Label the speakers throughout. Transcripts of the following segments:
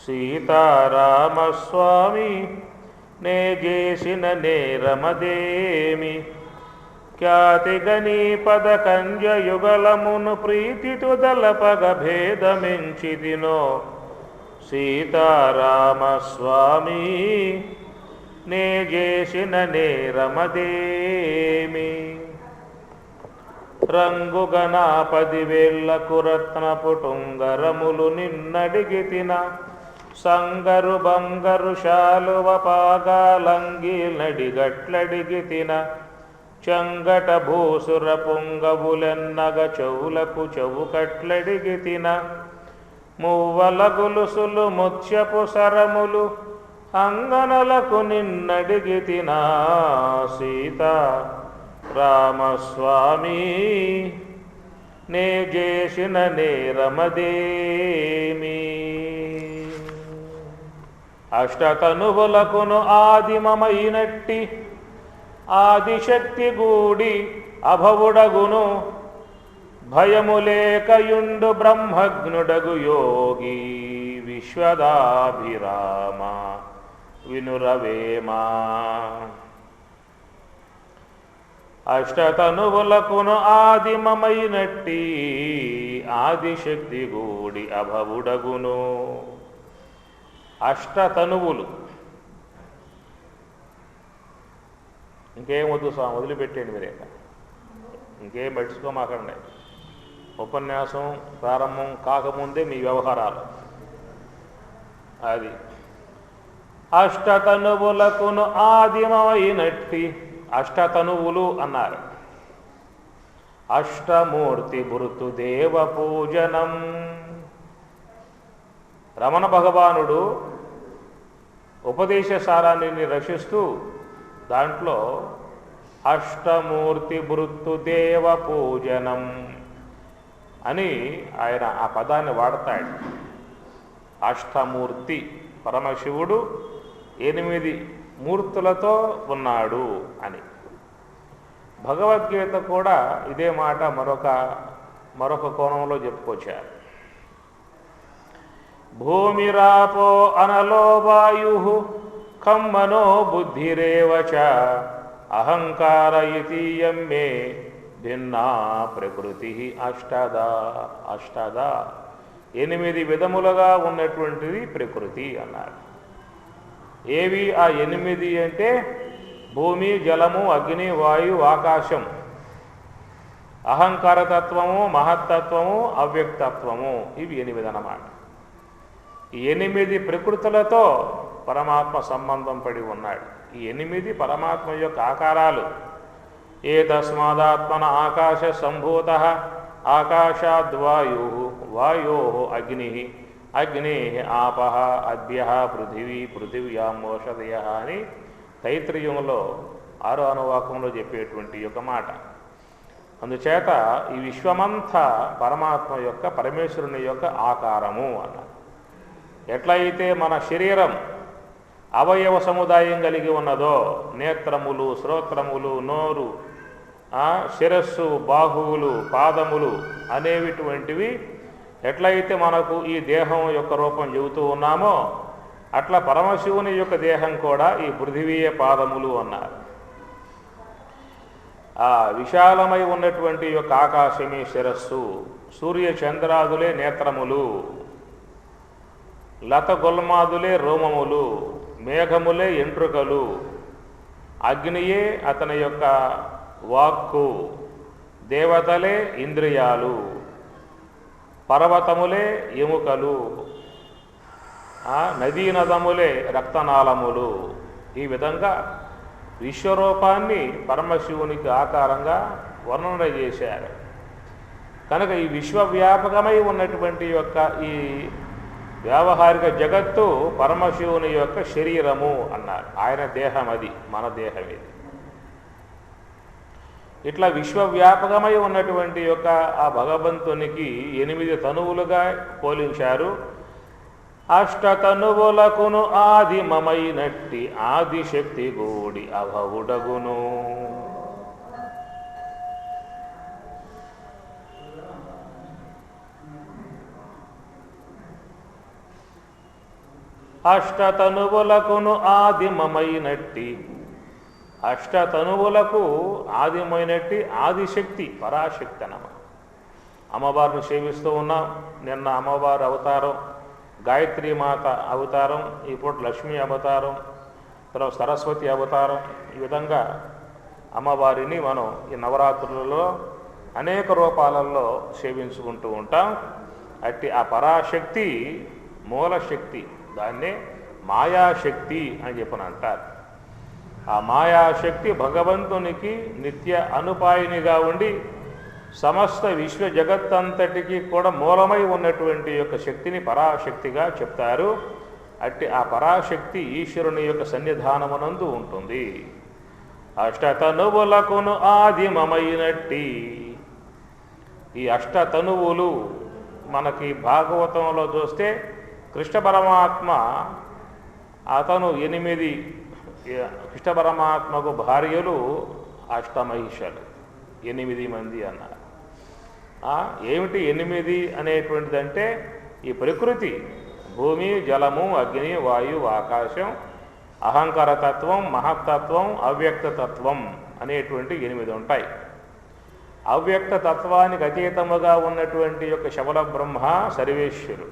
Speaker 1: సీతారామస్వామి నే చేసిన నేరమదేమి ఖ్యాతిగని పదకంజయుగలమును ప్రీతితో దలపగ భేదమెంచిదినో సీతారామస్వామి నే చేసిన నేరమదేమి రంగుగన 10,000 రత్నపుటుంగరములు నిన్నడిగితిన సంగరు బంగరు శాలువ పాగాలంగి నడిగట్లడిగితిన చంగట భూసుర పుంగవులెన్నగ చెవులకు చెవుకట్లడిగితిన మువ్వల గొలుసులు ముత్యపు సరములు అంగనలకు నిన్నడిగితిన సీత రామస్వామి నే చేసిన నేరమదేమి అష్టతనువులకును ఆదిమమైనట్టి ఆదిశక్తి గూడి అభవుడగును భయములేకయుండు బ్రహ్మజ్ఞుడగు యోగి విశ్వదాభిరామ వినురవేమా అష్టతనువులకును ఆదిమమైనట్టి ఆదిశక్తి గూడి అభవుడగును అష్టతనువులు ఇంకేం వద్దు స్వామి వదిలిపెట్టేయండి మీరే ఇంకేం పట్టించుకోమాకండి ఉపన్యాసం ప్రారంభం కాకముందే మీ వ్యవహారాలు అది అష్టతనువులకును ఆదిమమైనట్టి అష్టతనువులు అన్నారు అష్టమూర్తి భృతు దేవ పూజనం రమణ భగవానుడు ఉపదేశ సారాన్ని రక్షిస్తూ దాంట్లో అష్టమూర్తి భృతు దేవ పూజనం అని ఆయన ఆ పదాన్ని వాడతాడు అష్టమూర్తి పరమశివుడు 8 మూర్తులతో ఉన్నాడు అని భగవద్గీత కూడా ఇదే మాట మరొక కోణంలో చెప్పుకొచ్చారు భూమిరాపో అనలో వాయు ఖమ్మనో బుద్ధిరేవచ అహంకార ఇతీయం మే భిన్నా ప్రకృతి అష్టదా 8 విధములుగా ఉన్నటువంటిది ప్రకృతి అన్నారు ఏవి ఆ 8 అంటే భూమి జలము అగ్ని వాయు ఆకాశం అహంకారతత్వము మహత్తత్వము అవ్యక్తత్వము ఇవి 8 అన్నమాట ఈ 8 ప్రకృతులతో పరమాత్మ సంబంధం పడి ఉన్నాడు ఈ 8 పరమాత్మ యొక్క ఆకారాలు ఏ తస్మాదాత్మన ఆకాశ సంభూత ఆకాశాద్వాయు వాయో అగ్ని అగ్నే ఆప అద్భ్య పృథివ్యాం ఓషధయ అని తైత్రయుగంలో 6వ అనువాకంలో చెప్పేటువంటి యొక్క మాట అందుచేత ఈ విశ్వమంతా పరమాత్మ యొక్క పరమేశ్వరుని యొక్క ఆకారము అన్నారు ఎట్లయితే మన శరీరం అవయవ సముదాయం కలిగి ఉన్నదో నేత్రములు శ్రోత్రములు నోరు శిరస్సు బాహువులు పాదములు అనేటువంటివి ఎట్లయితే మనకు ఈ దేహం యొక్క రూపం చెబుతూ ఉన్నామో అట్లా పరమశివుని యొక్క దేహం కూడా ఈ పృథివీయ పాదములు అన్నారు ఆ విశాలమై ఉన్నటువంటి యొక్క ఆకాశమే శిరస్సు సూర్య చంద్రాదులే నేత్రములు లత గుల్మాదులే రోమములు మేఘములే ఎంట్రుకలు అగ్నియే అతని యొక్క వాక్కు దేవతలే ఇంద్రియాలు పర్వతములే ఎముకలు నదీనదములే రక్తనాళములు ఈ విధంగా విశ్వరూపాన్ని పరమశివునికి ఆకారంగా వర్ణన చేశారు కనుక ఈ విశ్వవ్యాపకమై ఉన్నటువంటి యొక్క ఈ వ్యావహారిక జగత్తు పరమశివుని యొక్క శరీరము అన్నారు ఆయన దేహం అది మన దేహం ఇది ఇట్లా విశ్వవ్యాపకమై ఉన్నటువంటి యొక్క ఆ భగవంతునికి 8 తనువులుగా పోలించారు అష్టతనువులకును ఆదిమమైనట్టి ఆదిశక్తి గూడి అభవుడగును అష్టతనువులకును ఆదిమమైనట్టి, అష్టతనువులకు ఆదిమైనట్టి ఆదిశక్తి పరాశక్తి అన్నమాట. అమ్మవారిని సేవిస్తూ ఉన్నాం. నిన్న అమ్మవారి అవతారం గాయత్రీమాత అవతారం, ఇప్పుడు లక్ష్మీ అవతారం, తర్వాత సరస్వతి అవతారం. ఈ విధంగా అమ్మవారిని మనం ఈ నవరాత్రులలో అనేక రూపాలలో సేవించుకుంటూ ఉంటాం. అట్టి ఆ పరాశక్తి మూలశక్తి, దాన్నే మాయాశక్తి అని చెప్పని అంటారు. ఆ మాయాశక్తి భగవంతునికి నిత్య అనుపాయినిగా ఉండి సమస్త విశ్వ జగత్తంతటికి కూడా మూలమై ఉన్నటువంటి యొక్క శక్తిని పరాశక్తిగా చెప్తారు. అట్టి ఆ పరాశక్తి ఈశ్వరుని యొక్క సన్నిధానమునందు ఉంటుంది. అష్టతనువులకును ఆదిమమైనట్టి, ఈ అష్టతనువులు మనకి భాగవతంలో చూస్తే కృష్ణ పరమాత్మ అతను 8, కృష్ణ పరమాత్మకు భార్యలు అష్టమహిషలు, 8 మంది అన్నారు. ఏమిటి 8 అనేటువంటిదంటే ఈ ప్రకృతి, భూమి, జలము, అగ్ని, వాయు, ఆకాశం, అహంకారతత్వం, మహత్తత్వం, అవ్యక్తతత్వం అనేటువంటి 8 ఉంటాయి. అవ్యక్త తత్వానికి అతీతముగా ఉన్నటువంటి యొక్క శబల బ్రహ్మ సర్వేశ్వరుడు.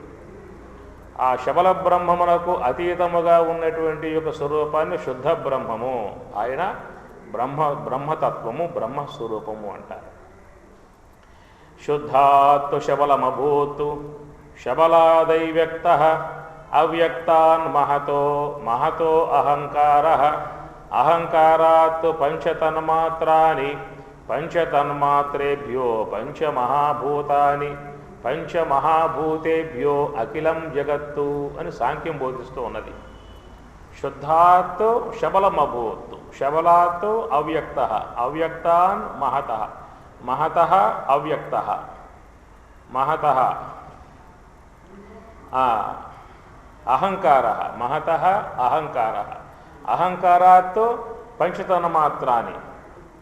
Speaker 1: ఆ శబల బ్రహ్మమునకు అతీతముగా ఉన్నటువంటి యొక్క స్వరూపాన్ని శుద్ధ బ్రహ్మము, ఆయన బ్రహ్మతత్వము, బ్రహ్మస్వరూపము అంటారు. శుద్ధాత్తు శబలమభూతు శబలాదైవ్యక్త అవ్యక్తాన్ మహతో మహతో అహంకార అహంకారాత్ పంచతన్మాత్రాని పంచతన్మాత్రేభ్యో పంచమహాభూతాని పంచమహాభూతేభ్యో అఖిలం జగత్తు అని సాంఖ్యం బోధిస్తూ ఉన్నది. శుద్ధాత్ శబలమభూత్, శబలాత్ అవ్యక్త, అవ్యక్తాన్ మహత, మహత అవ్యక్త, మహత అహంకార, మహత అహంకార, అహంకారాత్ పంచతన్మాత్రాని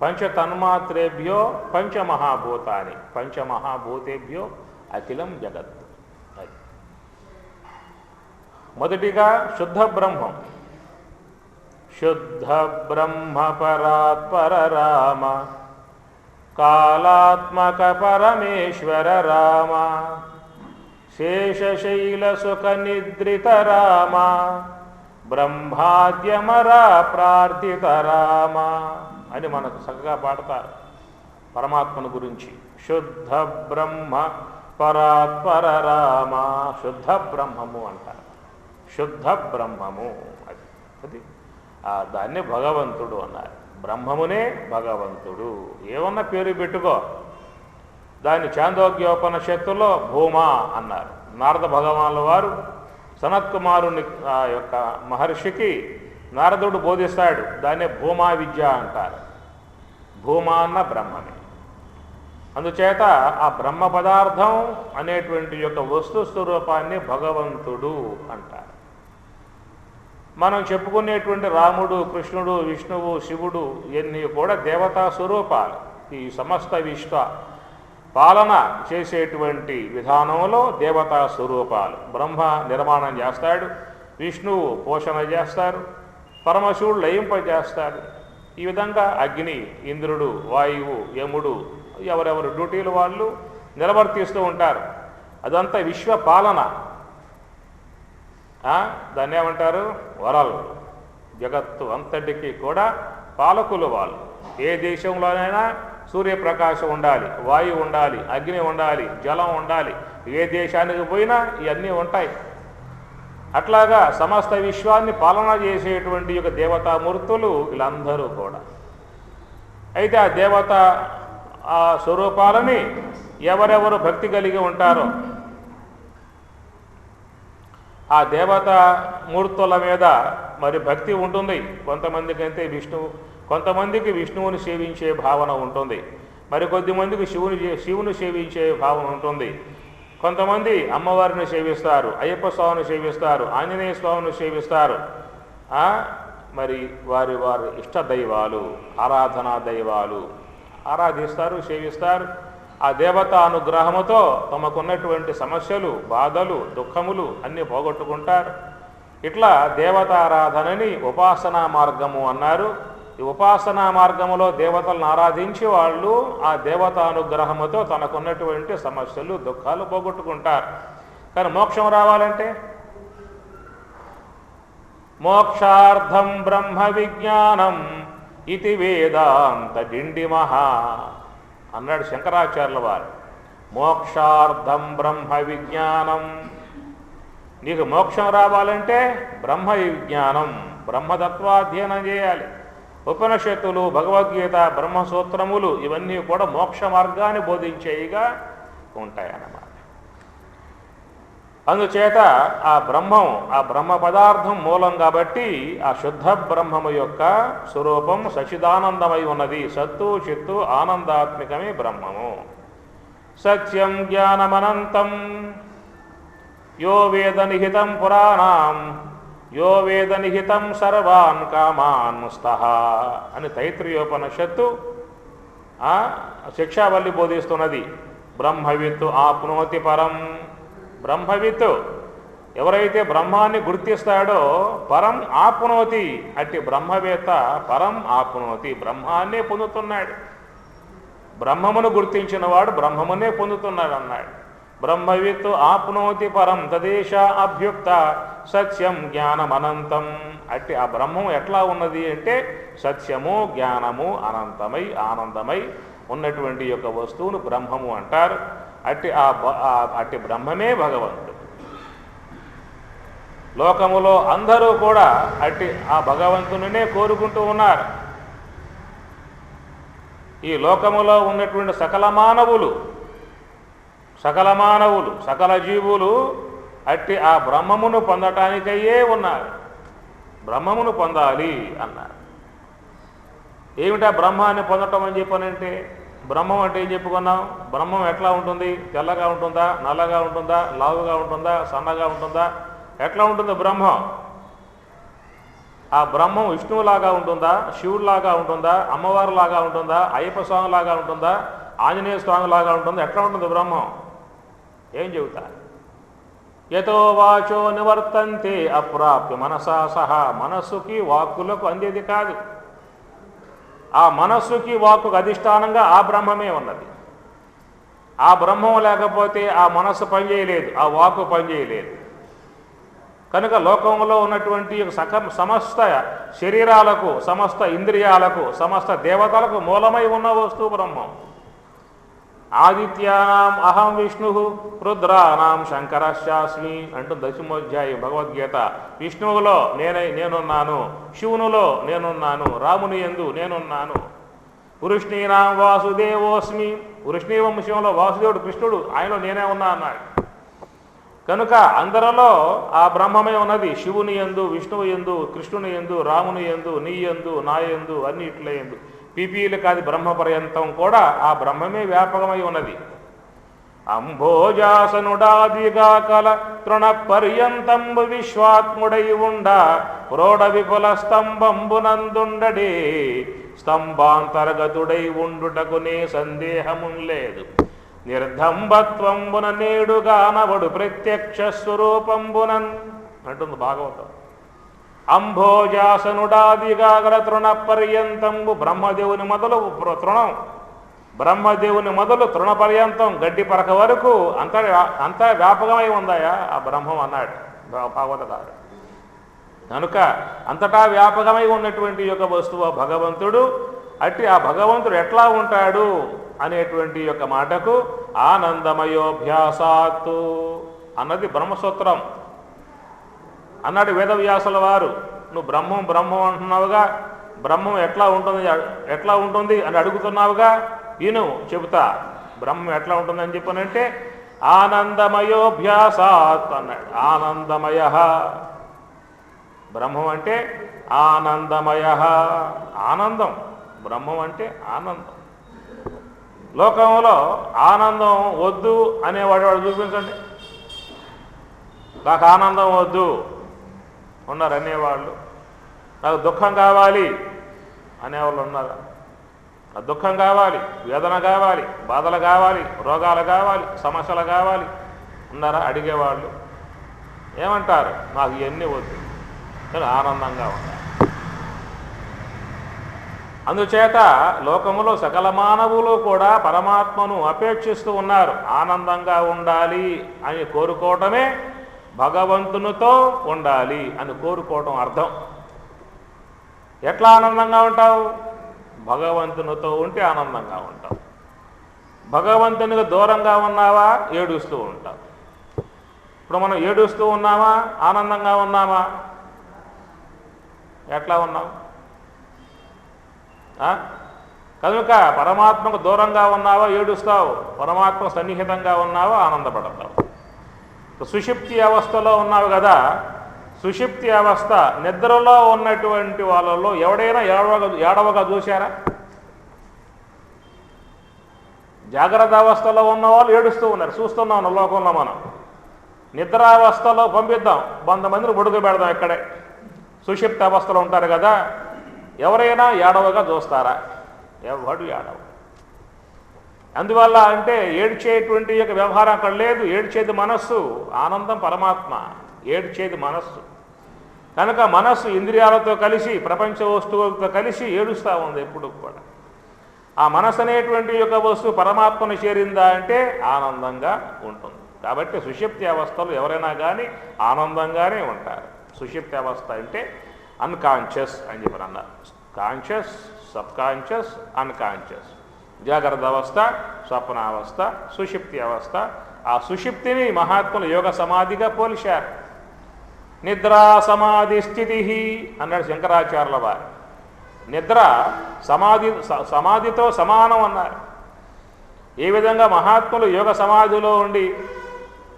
Speaker 1: పంచతన్మాత్రేభ్యో పంచమహాభూతాని పంచమహాభూతేభ్యో అఖిలం జగత్. మొదటిగా శుద్ధ బ్రహ్మం. శుద్ధ బ్రహ్మ పరాత్పర రామ కాళాత్మక పరమేశ్వర రామ శేషశైల సుఖ నిద్రిత రామ బ్రహ్మాద్యమరా ప్రార్థిత రామ అని మనకు చక్కగా పాడతారు పరమాత్మను గురించి. శుద్ధ బ్రహ్మ పరాత్పర రామ, శుద్ధ బ్రహ్మము అంటారు. శుద్ధ బ్రహ్మము అది దాన్నే భగవంతుడు అన్నారు. బ్రహ్మమునే భగవంతుడు. ఏమన్నా పేరు పెట్టుకో. దాన్ని చాందోగ్యోపనిషత్తులో భూమా అన్నారు. నారద భగవానుల వారు సనత్కుమారుని యొక్క మహర్షికి నారదుడు బోధిస్తాడు. దాన్నే భూమా విద్య అంటారు. భూమా అన్న బ్రహ్మమే. అందుచేత ఆ బ్రహ్మ పదార్థం అనేటువంటి యొక్క వస్తు స్వరూపాన్ని భగవంతుడు అంటారు. మనం చెప్పుకునేటువంటి రాముడు, కృష్ణుడు, విష్ణువు, శివుడు ఇవన్నీ కూడా దేవతా స్వరూపాలు. ఈ సమస్త విశ్వ పాలన చేసేటువంటి విధానంలో దేవతా స్వరూపాలు. బ్రహ్మ నిర్మాణం చేస్తాడు, విష్ణువు పోషణ చేస్తారు, పరమశివుడు లయింపజేస్తాడు. ఈ విధంగా అగ్ని, ఇంద్రుడు, వాయువు, యముడు ఎవరెవరు డ్యూటీలు వాళ్ళు నిర్వర్తిస్తూ ఉంటారు. అదంతా విశ్వ పాలన. దాన్ని ఏమంటారు? వరల్. జగత్తు అంతటికి కూడా పాలకులు వాళ్ళు. ఏ దేశంలోనైనా సూర్యప్రకాశం ఉండాలి, వాయువు ఉండాలి, అగ్ని ఉండాలి, జలం ఉండాలి. ఏ దేశానికి పోయినా ఇవన్నీ ఉంటాయి. అట్లాగా సమస్త విశ్వాన్ని పాలన చేసేటువంటి యొక్క దేవతామూర్తులు వీళ్ళందరూ కూడా. అయితే ఆ దేవత ఆ స్వరూపాలని ఎవరెవరు భక్తి కలిగి ఉంటారో ఆ దేవతా మూర్తుల మీద మరి భక్తి ఉంటుంది. కొంతమందికి అయితే కొంతమందికి విష్ణువుని సేవించే భావన ఉంటుంది. మరి కొద్దిమందికి శివుని సేవించే భావన ఉంటుంది. కొంతమంది అమ్మవారిని సేవిస్తారు, అయ్యప్ప స్వామిని సేవిస్తారు, ఆంజనేయ స్వామిని సేవిస్తారు. మరి వారి ఇష్ట దైవాలు, ఆరాధనా దైవాలు ఆరాధిస్తారు, సేవిస్తారు. ఆ దేవత అనుగ్రహముతో తమకున్నటువంటి సమస్యలు, బాధలు, దుఃఖములు అన్నీ పోగొట్టుకుంటారు. ఇట్లా దేవతారాధనని ఉపాసనా మార్గము అన్నారు. ఈ ఉపాసనా మార్గములో దేవతలను ఆరాధించి వాళ్ళు ఆ దేవతానుగ్రహముతో తనకున్నటువంటి సమస్యలు దుఃఖాలు పోగొట్టుకుంటారు. కానీ మోక్షం రావాలంటే మోక్షార్థం బ్రహ్మ విజ్ఞానం ఇది వేదాంత డిండిమహ అన్నాడు శంకరాచార్యుల వారు. మోక్షార్థం బ్రహ్మ విజ్ఞానం, నీకు మోక్షం రావాలంటే బ్రహ్మ విజ్ఞానం, బ్రహ్మతత్వాధ్యయనం చేయాలి. ఉపనిషత్తులు, భగవద్గీత, బ్రహ్మసూత్రములు ఇవన్నీ కూడా మోక్ష మార్గాన్ని బోధించేవిగా ఉంటాయన్నమాట. అందుచేత ఆ బ్రహ్మం, ఆ బ్రహ్మ పదార్థం మూలం కాబట్టి ఆ శుద్ధ బ్రహ్మము యొక్క స్వరూపం సచిదానందమై ఉన్నది. సత్తు చిత్తు ఆనందాత్మికమే బ్రహ్మము. సత్యం జ్ఞానమనంతం యో వేద నిహితం పురాణం యో వేద నిహితం సర్వాన్ కామాన్ ముస్తః అని తైత్రీయోపనిషత్తు శిక్షావల్లి బోధిస్తున్నది. బ్రహ్మవిత్తు ఆప్నోతి పరం. బ్రహ్మవిత్తు ఎవరైతే బ్రహ్మాన్ని గుర్తిస్తాడో పరం ఆప్నోతి, అట్టి బ్రహ్మవేత్త పరం ఆప్నోతి, బ్రహ్మాన్నే పొందుతున్నాడు. బ్రహ్మమును గుర్తించిన వాడు బ్రహ్మమునే పొందుతున్నాడు అన్నాడు. బ్రహ్మవిత్తు ఆప్నోతి పరం తదేశ అభ్యుక్త సత్యం జ్ఞానమనంతం. అట్టి ఆ బ్రహ్మం ఎట్లా ఉన్నది అంటే సత్యము జ్ఞానము అనంతమై ఆనందమై ఉన్నటువంటి యొక్క వస్తువును బ్రహ్మము అంటారు. అట్టి బ్రహ్మమే భగవంతుడు. లోకములో అందరూ కూడా అట్టి ఆ భగవంతునినే కోరుకుంటూ ఉన్నారు. ఈ లోకములో ఉన్నటువంటి సకల మానవులు సకల జీవులు అట్టి ఆ బ్రహ్మమును పొందటానికయ్యే ఉన్నారు. బ్రహ్మమును పొందాలి అన్నారు. ఏమిటా బ్రహ్మాన్ని పొందటం అని చెప్పనంటే, బ్రహ్మం అంటే ఏం చెప్పుకున్నాం? బ్రహ్మం ఎట్లా ఉంటుంది? తెల్లగా ఉంటుందా, నల్లగా ఉంటుందా, లావుగా ఉంటుందా, సన్నగా ఉంటుందా, ఎట్లా ఉంటుంది బ్రహ్మం? ఆ బ్రహ్మం విష్ణువులాగా ఉంటుందా, శివుడిలాగా ఉంటుందా, అమ్మవారిలాగా ఉంటుందా, అయ్యప్ప స్వామిలాగా ఉంటుందా, ఆంజనేయ స్వామిలాగా ఉంటుందా, ఎట్లా ఉంటుంది బ్రహ్మం? ఏం చెబుతారు? యతో వాచో నివర్తంతే అప్రాప్య మనసా సహా. మనస్సుకి వాక్కులకు అందేది కాదు. ఆ మనస్సుకి వాక్కుకు అధిష్టానంగా ఆ బ్రహ్మమే ఉన్నది. ఆ బ్రహ్మం లేకపోతే ఆ మనస్సు పనిచేయలేదు, ఆ వాక్కు పనిచేయలేదు. కనుక లోకంలో ఉన్నటువంటి సమస్త శరీరాలకు, సమస్త ఇంద్రియాలకు, సమస్త దేవతలకు మూలమై ఉన్న వస్తువు బ్రహ్మం. ఆదిత్యానాం అహం విష్ణు రుద్రానాం శంకరశాస్మి అంటూ దశమోధ్యాయం భగవద్గీత. విష్ణువులో నేనున్నాను, శివునిలో నేనున్నాను, రాముని యందు నేనున్నాను. వృష్ణీనాం వాసుదేవోస్మి, వృష్ణీ వంశంలో వాసుదేవుడు కృష్ణుడు, ఆయనలో నేనే ఉన్నా అన్నాడు. కనుక అందరిలో ఆ బ్రహ్మమే ఉన్నది. శివుని యందు, విష్ణువు యందు, కృష్ణుని యందు, రాముని యందు, నీ యందు, నా యందు, అన్నిట్ల యందు, పిపీలు కాదు బ్రహ్మ పర్యంతం కూడా ఆ బ్రహ్మమే వ్యాపకమై ఉన్నది. అంభోజాసనుడాదిగా కల తృణ పర్యంతంబు విశ్వాత్ముడై ఉండ ప్రోఢ విపుల స్తంభంబునందుండడే స్తంభాంతర్గతుడై ఉండుటకునే సందేహమున్ లేదు. నిర్ధంబత్వంబున నేడుగానవడు ప్రత్యక్ష స్వరూపంబునన్ అంటుంది భాగవతం. అంభోజాసనుడాదిగా గల తృణ పర్యంతంబు, బ్రహ్మదేవుని మొదలు తృణం, బ్రహ్మదేవుని మొదలు తృణ పర్యంతం గడ్డి పరక వరకు అంతా వ్యాపకమై ఉందాయా ఆ బ్రహ్మం అన్నాడు భాగవతకారుడు. కనుక అంతటా వ్యాపకమై ఉన్నటువంటి యొక్క వస్తువు భగవంతుడు. అట్టి ఆ భగవంతుడు ఎట్లా ఉంటాడు అనేటువంటి యొక్క మాటకు ఆనందమయోభ్యాసాత్తు అన్నది బ్రహ్మసూత్రం అన్నాడు వేదవ్యాసుల వారు. నువ్వు బ్రహ్మం అంటున్నావుగా, బ్రహ్మం ఎట్లా ఉంటుంది అని అడుగుతున్నావుగా, విను చెబుతా. బ్రహ్మం ఎట్లా ఉంటుందని చెప్పనంటే ఆనందమయోభ్యాసాత్ అన్నాడు. ఆనందమయ బ్రహ్మం అంటే ఆనందమయ, ఆనందం. బ్రహ్మం అంటే ఆనందం. లోకంలో ఆనందం వద్దు అనేవాడు చూపించండి. నాకు ఆనందం వద్దు ఉన్నారు అనేవాళ్ళు. నాకు దుఃఖం కావాలి అనేవాళ్ళు ఉన్నారు. ఆ దుఃఖం కావాలి, వేదన కావాలి, బాధలు కావాలి, రోగాలు కావాలి, సమస్యలు కావాలి ఉన్నారా? అడిగేవాళ్ళు ఏమంటారు? నాకు ఇవన్నీ వద్దు. ఆనందంగా ఉండాలి. అందుచేత లోకములో సకల మానవులు కూడా పరమాత్మను అపేక్షిస్తూ ఉన్నారు. ఆనందంగా ఉండాలి అని కోరుకోవటమే భగవంతునితో ఉండాలి అని కోరుకోవటం అర్థం. ఎట్లా ఆనందంగా ఉంటావు? భగవంతునితో ఉంటే ఆనందంగా ఉంటావు. భగవంతునికి దూరంగా ఉన్నావా ఏడుస్తూ ఉంటావు. ఇప్పుడు మనం ఏడుస్తూ ఉన్నామా ఆనందంగా ఉన్నామా? ఎట్లా ఉన్నాం? కనుక పరమాత్మకు దూరంగా ఉన్నావా ఏడుస్తావు, పరమాత్మ సన్నిహితంగా ఉన్నావా ఆనందపడతావు. సుషుప్తి అవస్థలో ఉన్నావు కదా, సుషుప్తి అవస్థ నిద్రలో ఉన్నటువంటి వాళ్ళలో ఎవడైనా ఏడవగా చూశారా? జాగ్రత్త అవస్థలో ఉన్నవాళ్ళు ఏడుస్తూ ఉన్నారు, చూస్తున్నాం లోకంలో. మనం నిద్రావస్థలో పంపిద్దాం, 100 మందిని బుడుగు పెడదాం ఇక్కడే. సుషుప్తి అవస్థలో ఉంటారు కదా, ఎవరైనా ఏడవగా చూస్తారా? ఎవడు ఏడవ. అందువల్ల అంటే ఏడ్చేటువంటి యొక్క వ్యవహారం అక్కడ లేదు. ఏడ్చేది మనస్సు, ఆనందం పరమాత్మ. ఏడ్చేది మనస్సు. కనుక మనస్సు ఇంద్రియాలతో కలిసి ప్రపంచ వస్తువులతో కలిసి ఏడుస్తూ ఉంది ఎప్పుడు కూడా. ఆ మనస్సు అనేటువంటి యొక్క వస్తువు పరమాత్మను చేరిందా అంటే ఆనందంగా ఉంటుంది. కాబట్టి సుషుప్తి అవస్థలో ఎవరైనా కానీ ఆనందంగానే ఉంటారు. సుషుప్తి అవస్థ అంటే అన్కాన్షియస్ అని చెప్పి అన్నారు. Conscious, subconscious, unconscious. జాగ్రత్త అవస్థ, స్వప్నావస్థ, సుషుప్తి అవస్థ. ఆ సుషుప్తిని మహాత్ములు యోగ సమాధిగా పోల్చారు. నిద్రా సమాధి స్థితి అన్నాడు శంకరాచార్యుల వారు. నిద్ర సమాధితో సమానం అన్నారు. ఏ విధంగా మహాత్ములు యోగ సమాధిలో ఉండి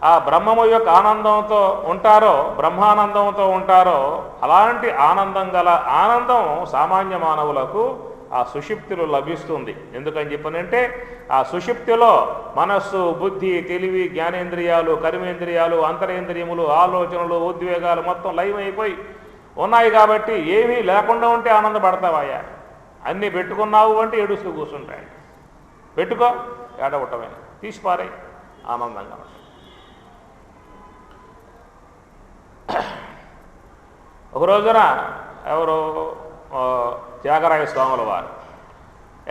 Speaker 1: ఆ బ్రహ్మము యొక్క ఆనందంతో ఉంటారో, బ్రహ్మానందంతో ఉంటారో, అలాంటి ఆనందం గల ఆనందం సామాన్య మానవులకు ఆ సుషుప్తిలో లభిస్తుంది. ఎందుకని చెప్పనంటే ఆ సుషుప్తిలో మనస్సు, బుద్ధి, తెలివి, జ్ఞానేంద్రియాలు, కర్మేంద్రియాలు, అంతరేంద్రియములు, ఆలోచనలు, ఉద్వేగాలు మొత్తం లైవ్ అయిపోయి ఉన్నాయి. కాబట్టి ఏమీ లేకుండా ఉంటే ఆనందపడతావయ్యా. అన్నీ పెట్టుకున్నావు అంటే ఏడుస్తూ కూర్చుంటాయి. పెట్టుకో, ఏడవటమే, తీసిపారే, ఆనందంగా ఉంటాయి. ఒక రోజున ఎవరో త్యాగరాయ స్వాముల వారు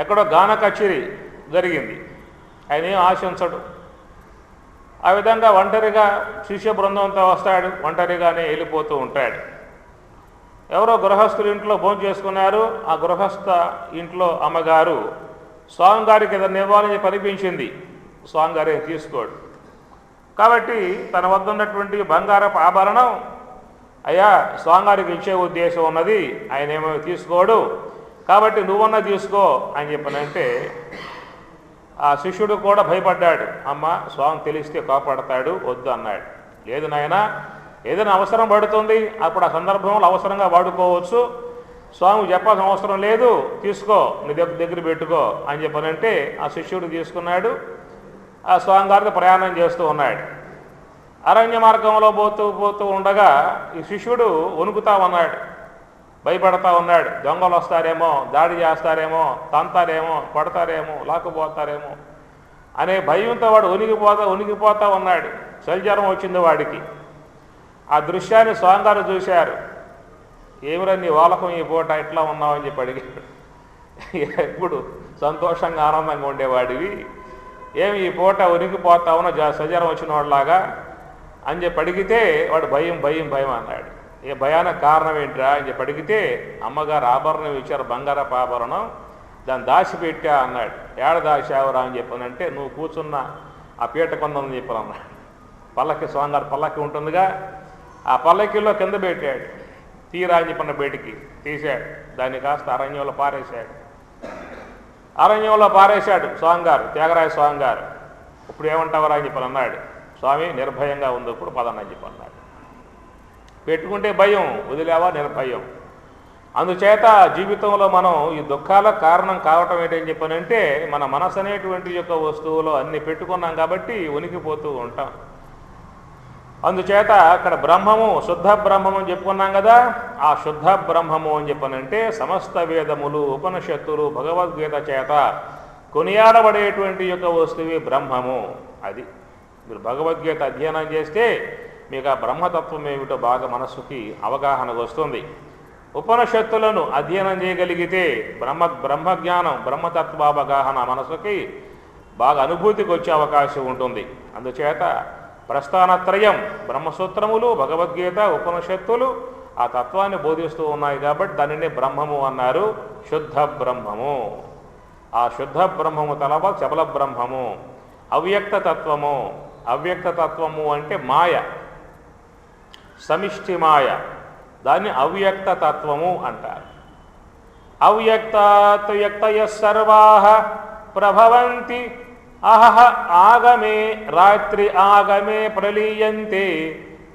Speaker 1: ఎక్కడో గాన కచేరీ జరిగింది. ఆయన ఏం ఆశించడు. ఆ విధంగా ఒంటరిగా శిష్య బృందంతో వస్తాడు, ఒంటరిగానే వెళ్ళిపోతూ ఉంటాడు. ఎవరో గృహస్థుల ఇంట్లో భోజనం చేసుకున్నారు. ఆ గృహస్థ ఇంట్లో అమ్మగారు స్వామిగారికి ఏదైనా ఇవ్వాలని కనిపించింది. స్వామిగారు ఏం తీసుకోడు. కాబట్టి తన వద్ద ఉన్నటువంటి బంగారపు ఆభరణం, అయ్యా స్వామిగారికి ఇచ్చే ఉద్దేశం ఉన్నది, ఆయన ఏమో తీసుకోడు, కాబట్టి నువ్వన్నా తీసుకో అని చెప్పనంటే ఆ శిష్యుడు కూడా భయపడ్డాడు. అమ్మ స్వామి తెలిస్తే కాపాడతాడు, వద్దు అన్నాడు. లేదు నాయన, ఏదైనా అవసరం పడుతుంది, అప్పుడు ఆ సందర్భంలో అవసరంగా వాడుకోవచ్చు, స్వామికి చెప్పాల్సిన అవసరం లేదు, తీసుకో, నీ దగ్గర పెట్టుకో అని చెప్పనంటే ఆ శిష్యుడు తీసుకున్నాడు. ఆ స్వామిగారితో ప్రయాణం చేస్తూ ఉన్నాడు. అరణ్య మార్గంలో పోతూ ఉండగా ఈ శిష్యుడు వణుకుతా ఉన్నాడు, భయపడతా ఉన్నాడు. దొంగలు వస్తారేమో, దాడి చేస్తారేమో, తంతారేమో, కొడతారేమో, లాక్కుపోతారేమో అనే భయంతో వాడు ఉనికిపోతా ఉన్నాడు. చలిజ్వరం వచ్చింది వాడికి. ఆ దృశ్యాన్ని స్వామిగారు చూశారు. ఏమిరా నీ వాలకం ఈ పూట ఇట్లా ఉన్నావని చెప్పి అడిగాడు. ఎప్పుడు సంతోషంగా ఆనందంగా ఉండేవాడివి, ఏమి ఈ పూట ఉనికిపోతావునో సజ్వరం వచ్చిన వాడిలాగా అని చెప్పి అడిగితే వాడు భయం అన్నాడు. ఏ భయానికి కారణం ఏంట్రా అని చెప్పి అడిగితే అమ్మగారు ఆభరణం ఇచ్చారు, బంగారపు ఆభరణం, దాన్ని దాచిపెట్టా అన్నాడు. ఏడ దాచావురా అని చెప్పానంటే నువ్వు కూర్చున్న ఆ పీట కొందని చెప్పాను అన్నాడు. పల్లకి, స్వామిగారు పల్లకి ఉంటుందిగా, ఆ పల్లకిలో కింద పెట్టాడు. తీరా అని చెప్పిన బయటికి తీశాడు. దాన్ని కాస్త అరణ్యంలో పారేశాడు స్వామిగారు, త్యాగరాయ స్వామిగారు. ఇప్పుడు ఏమంటావరా అని చెప్పని అన్నాడు. స్వామి నిర్భయంగా ఉంది, ఇప్పుడు పదన్నని చెప్పి అన్నాడు. పెట్టుకుంటే భయం, వదిలేవా నిర్భయం. అందుచేత జీవితంలో మనం ఈ దుఃఖాలకు కారణం కావటం ఏంటని చెప్పనంటే మన మనసు అనేటువంటి యొక్క వస్తువులో అన్ని పెట్టుకున్నాం కాబట్టి ఉనికిపోతూ ఉంటాం. అందుచేత అక్కడ బ్రహ్మము, శుద్ధ బ్రహ్మము అని చెప్పుకున్నాం కదా. ఆ శుద్ధ బ్రహ్మము అని చెప్పనంటే సమస్త వేదములు, ఉపనిషత్తులు, భగవద్గీత చేత కొనియాడబడేటువంటి యొక్క వస్తువే బ్రహ్మము. అది మీరు భగవద్గీత అధ్యయనం చేస్తే మీకు ఆ బ్రహ్మతత్వం ఏమిటో బాగా మనస్సుకి అవగాహన వస్తుంది. ఉపనిషత్తులను అధ్యయనం చేయగలిగితే బ్రహ్మజ్ఞానం బ్రహ్మతత్వావగాహన మనసుకి బాగా అనుభూతికి వచ్చే అవకాశం ఉంటుంది. అందుచేత ప్రస్థానత్రయం బ్రహ్మసూత్రములు, భగవద్గీత, ఉపనిషత్తులు ఆ తత్వాన్ని బోధిస్తూ ఉన్నాయి కాబట్టి దానిని బ్రహ్మము అన్నారు. శుద్ధ బ్రహ్మము. ఆ శుద్ధ బ్రహ్మము తలవ చబల బ్రహ్మము. అవ్యక్త తత్వము. అవ్యక్త తత్వము అంటే మాయ, సమిష్టి మాయ, దాన్ని అవ్యక్త తత్వము అంటారు. అవ్యక్తాత్ వ్యక్తయ సర్వాః ప్రభవంతి అహః ఆగమే రాత్రి ఆగమే ప్రలీయంతే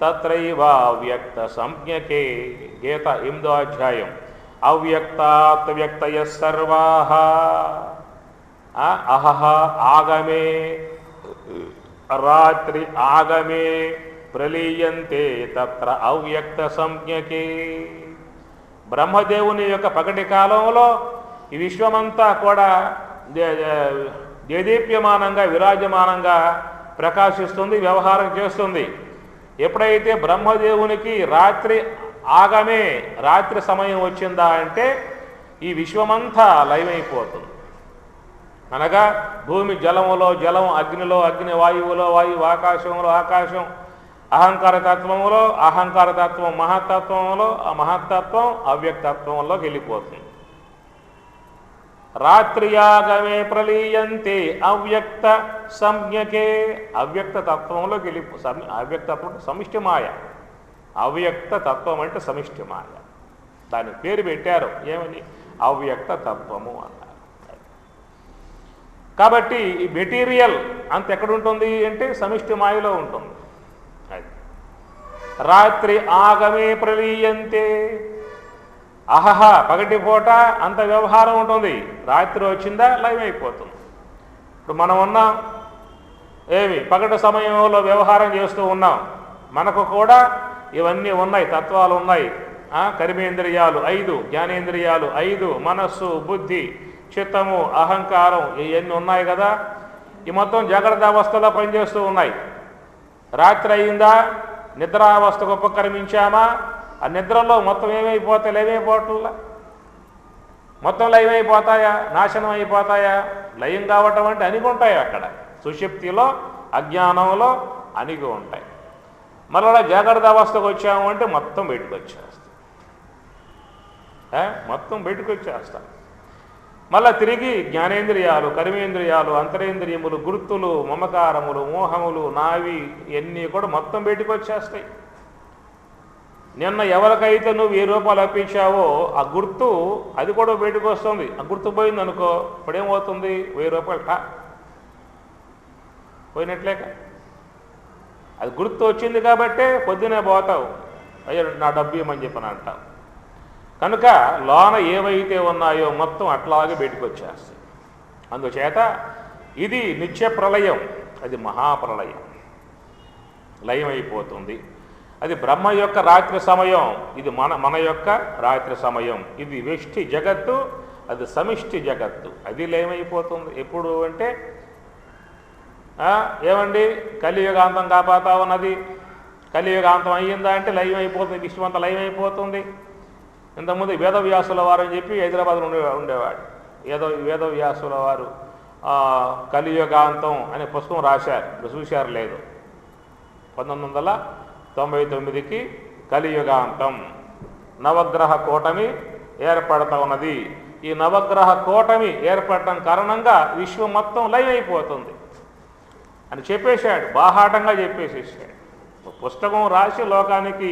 Speaker 1: తత్రైవ అవ్యక్త సంజ్ఞకే. గీత 8వ అధ్యాయం. అవ్యక్తాత్ వ్యక్తయ సర్వాః అహః ఆగమే రాత్రి ఆగమే ప్రలీయంతే తత్ర అవ్యక్త సంజ్ఞకే. బ్రహ్మదేవుని యొక్క పగటి కాలంలో ఈ విశ్వమంతా కూడా దేదీప్యమానంగా విరాజమానంగా ప్రకాశిస్తుంది, వ్యవహారం చేస్తుంది. ఎప్పుడైతే బ్రహ్మదేవునికి రాత్రి ఆగమే, రాత్రి సమయం వచ్చిందా అంటే ఈ విశ్వమంతా లయమైపోతుంది. అనగా భూమి జలములో జలం, అగ్నిలో అగ్ని, వాయువులో వాయువు, ఆకాశంలో ఆకాశం, అహంకార తత్వములో అహంకార తత్వం, మహత్తత్వంలో ఆ మహత్తత్వం అవ్యక్తత్వంలోకి వెళ్ళిపోతుంది. రాత్రియాగమే ప్రలీయంతే అవ్యక్త సంజ్ఞకే. అవ్యక్త తత్వంలోకి అవ్యక్తత్వం అంటే సమిష్టి మాయ. అవ్యక్త తత్వం అంటే సమిష్టి మాయ. దాని పేరు పెట్టారు ఏమని? అవ్యక్త తత్వము అన్నారు. కాబట్టి ఈ మెటీరియల్ అంత ఎక్కడుంటుంది అంటే సమిష్టి మాయలో ఉంటుంది. రాత్రి ఆగమే ప్రలీయంతే. అహహ పగటిపూట అంత వ్యవహారం ఉంటుంది, రాత్రి వచ్చిందా లయమైపోతుంది. ఇప్పుడు మనం ఉన్నాం పగటి సమయంలో వ్యవహారం చేస్తూ ఉన్నాం. మనకు కూడా ఇవన్నీ ఉన్నాయి, తత్వాలు ఉన్నాయి. కర్మేంద్రియాలు 5, జ్ఞానేంద్రియాలు 5, మనస్సు, బుద్ధి, చిత్తము, అహంకారం ఇవన్నీ ఉన్నాయి కదా. ఈ మొత్తం జాగ్రత్త అవస్థలో పనిచేస్తూ ఉన్నాయి. రాత్రి అయిందా, నిద్రావస్థకు ఉపక్రమించామా, ఆ నిద్రలో మొత్తం ఏమైపోతాయి? లయమైపోవట్లా. మొత్తం లయమైపోతాయా, నాశనం అయిపోతాయా? లయం కావటం అంటే అణిగి ఉంటాయి. అక్కడ సుషుప్తిలో అజ్ఞానంలో అణిగి ఉంటాయి. మళ్ళీ జాగ్రత్త అవస్థకు వచ్చాము అంటే మొత్తం బయటకు వచ్చేస్తాం. మొత్తం బయటకు వచ్చేస్తాం. మళ్ళా తిరిగి జ్ఞానేంద్రియాలు, కర్మేంద్రియాలు, అంతరేంద్రియములు, గుర్తులు, మమకారములు, మోహములు, నావి ఇవన్నీ కూడా మొత్తం బయటకు వచ్చేస్తాయి. నిన్న ఎవరికైతే నువ్వు 1000 రూపాయలు అప్పించావో ఆ గుర్తు అది కూడా బయటకు వస్తుంది. ఆ గుర్తు పోయింది అనుకో, ఇప్పుడేమవుతుంది? 1000 రూపాయలు పోయినట్లేక. అది గుర్తు వచ్చింది కాబట్టే పొద్దునే పోతావు, అయ్యో నా డబ్బు ఇవ్వమని చెప్పని అంటావు. కనుక లోన ఏవైతే ఉన్నాయో మొత్తం అట్లాగే బయటకు వచ్చేస్తాయి. అందుచేత ఇది నిత్య ప్రళయం, అది మహాప్రళయం, లయమైపోతుంది. అది బ్రహ్మ యొక్క రాత్రి సమయం, ఇది మన యొక్క రాత్రి సమయం. ఇది వ్యష్టి జగత్తు, అది సమిష్టి జగత్తు, అది లయమైపోతుంది. ఎప్పుడు అంటే ఏమండి కలియుగాంతం కాపాతా ఉన్నది, కలియుగాంతం అయ్యిందా అంటే లయమైపోతుంది, విశ్వమంతా లయమైపోతుంది. ఇంతకుముందు వేదవ్యాసుల వారు అని చెప్పి హైదరాబాద్లో ఉండేవాడు. వేదవ్యాసుల వారు కలియుగాంతం అనే పుస్తకం రాశారు, చూశారు లేదు. 1999కి కలియుగాంతం నవగ్రహ కూటమి ఏర్పడతా ఉన్నది. ఈ నవగ్రహ కూటమి ఏర్పడటం కారణంగా విశ్వం మొత్తం లయమైపోతుంది అని చెప్పేశాడు, బాహాటంగా చెప్పేసేసాడు. పుస్తకం రాసి లోకానికి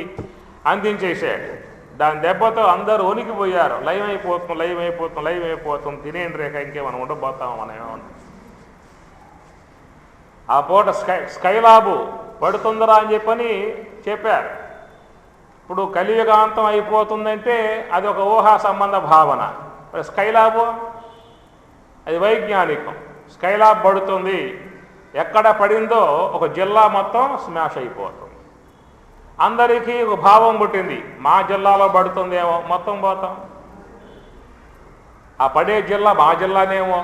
Speaker 1: అందించేశాడు. దాని దెబ్బతో అందరూ వణికిపోయారు. లయమైపోతుంది, లయమైపోతుంది, లయమైపోతుంది, తినేండి రేఖ ఇంకేమైనా ఉండబోతాము మనం ఏమన్నా. ఆ పూట స్కైలాబు పడుతుందరా అని చెప్పని చెప్పారు. ఇప్పుడు కలియుగాంతం అయిపోతుందంటే అది ఒక ఊహా సంబంధ భావన. స్కైలాబు అది వైజ్ఞానికం. స్కైలాబ్ పడుతుంది, ఎక్కడ పడిందో ఒక జిల్లా మొత్తం స్మాష్ అయిపోతుంది. అందరికీ ఒక భావం పుట్టింది, మా జిల్లాలో పడుతుందేమో, మొత్తం పోతాం. ఆ పడే జిల్లా మా జిల్లానేమో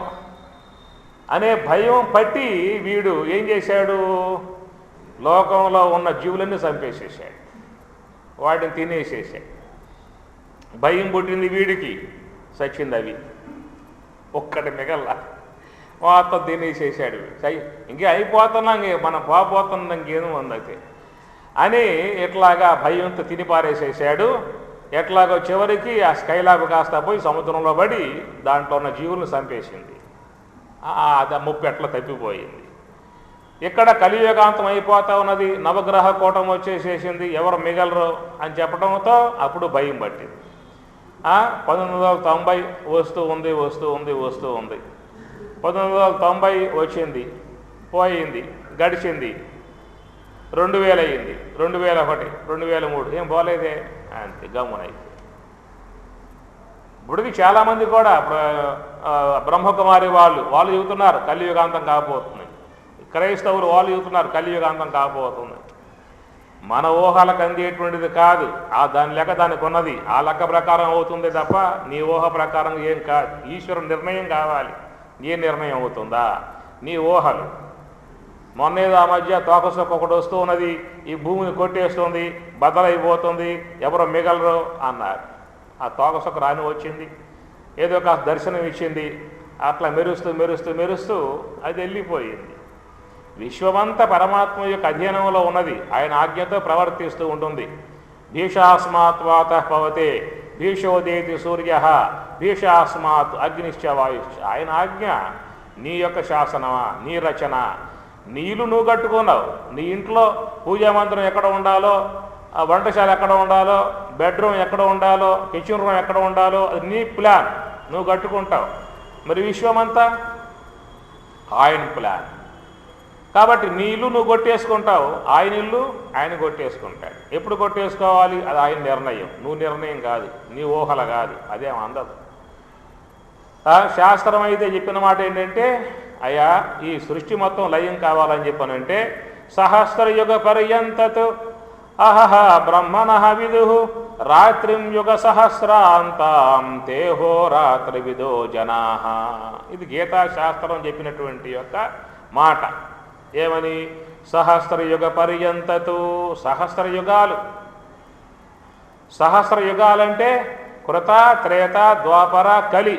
Speaker 1: అనే భయం పట్టి వీడు ఏం చేశాడు, లోకంలో ఉన్న జీవులన్నీ చంపేసేసాడు, వాటిని తినేసేసాడు. భయం పుట్టింది వీడికి, చచ్చింది అవి, ఒక్కటి మిగల్లా, మొత్తం తినేసేసాడు. ఇంకే అయిపోతున్నాం, మనం పోతున్నాం, ఇంకేమో ఉంది అయితే అని ఇట్లాగా భయంతో తిని పారేసేసాడు. ఎట్లాగో చివరికి ఆ స్కైలాబ్ కాస్త పోయి సముద్రంలో పడి దాంట్లో ఉన్న జీవులను చంపేసింది. అది ముప్పు ఎట్లా తప్పిపోయింది. ఇక్కడ కలియుగాంతం అయిపోతా ఉన్నది, నవగ్రహ కూటమి వచ్చేసేసింది, ఎవరు మిగలరు అని చెప్పడంతో అప్పుడు భయం పట్టింది. 1990 వస్తూ ఉంది 1990 వచ్చింది, పోయింది, గడిచింది, 2000 అయ్యింది, 2001, 2003, ఏం పోలేదే, అంతే గమ్మునైంది. ఇప్పటికి చాలామంది కూడా బ్రహ్మకుమారి వాళ్ళు చెబుతున్నారు కలియుగాంతం కాబోతుంది, క్రైస్తవులు వాళ్ళు చెబుతున్నారు కలియుగాంతం కాబోతుంది. మన ఊహలకు అందేటువంటిది కాదు, దాని లెక్క దానికి ఉన్నది, ఆ లెక్క ప్రకారం అవుతుంది తప్ప నీ ఊహ ప్రకారం ఏం కాదు. ఈశ్వరుడు నిర్ణయం కావాలి, నీ నిర్ణయం అవుతుందా, నీ ఊహలు. మొన్నేదో ఆ మధ్య తోకసొక్క ఒకటి వస్తూ ఉన్నది, ఈ భూమిని కొట్టేస్తుంది, బద్దలైపోతుంది, ఎవరో మిగలరు అన్నారు. ఆ తోకసొక్క రాని వచ్చింది, ఏదో ఒక దర్శనం ఇచ్చింది, అట్లా మెరుస్తూ మెరుస్తూ మెరుస్తూ అది వెళ్ళిపోయింది. విశ్వమంతా పరమాత్మ యొక్క అధీనంలో ఉన్నది, ఆయన ఆజ్ఞతో ప్రవర్తిస్తూ ఉంటుంది. భీషాస్మాత్ వాతః పవతే భీషోదేతి సూర్య భీషాస్మాత్ అగ్నిశ్చ వాయుశ్చ. ఆయన ఆజ్ఞ, నీ యొక్క శాసనమా, నీ రచన, నీ ఇల్లు నువ్వు కట్టుకున్నావు. నీ ఇంట్లో పూజా మందిరం ఎక్కడ ఉండాలో, వంటశాల ఎక్కడ ఉండాలో, బెడ్రూమ్ ఎక్కడ ఉండాలో, కిచెన్ రూమ్ ఎక్కడ ఉండాలో, అది నీ ప్లాన్, నువ్వు కట్టుకుంటావు. మరి విశ్వమంతా ఆయన ప్లాన్ కాబట్టి నీ ఇల్లు నువ్వు కొట్టేసుకుంటావు, ఆయన ఇల్లు ఆయన కొట్టేసుకుంటాడు. ఎప్పుడు కొట్టేసుకోవాలి అది ఆయన నిర్ణయం, నువ్వు నిర్ణయం కాదు, నీ ఊహల కాదు, అదేం అందదు. శాస్త్రం అయితే చెప్పిన మాట ఏంటంటే, అయ్యా ఈ సృష్టి మొత్తం లయం కావాలని చెప్పానంటే సహస్రయుగ పర్యంతత్ అహహ బ్రహ్మణః విదుః రాత్రిం యుగ సహస్రాంతాం తేహో రాత్రి విదో జనాః. ఇది గీతాశాస్త్రం చెప్పినటువంటి యొక్క మాట. ఏమని? సహస్రయుగ పర్యంతతు, సహస్రయుగాలు. సహస్రయుగాలంటే కృత, త్రేత, ద్వాపర, కలి,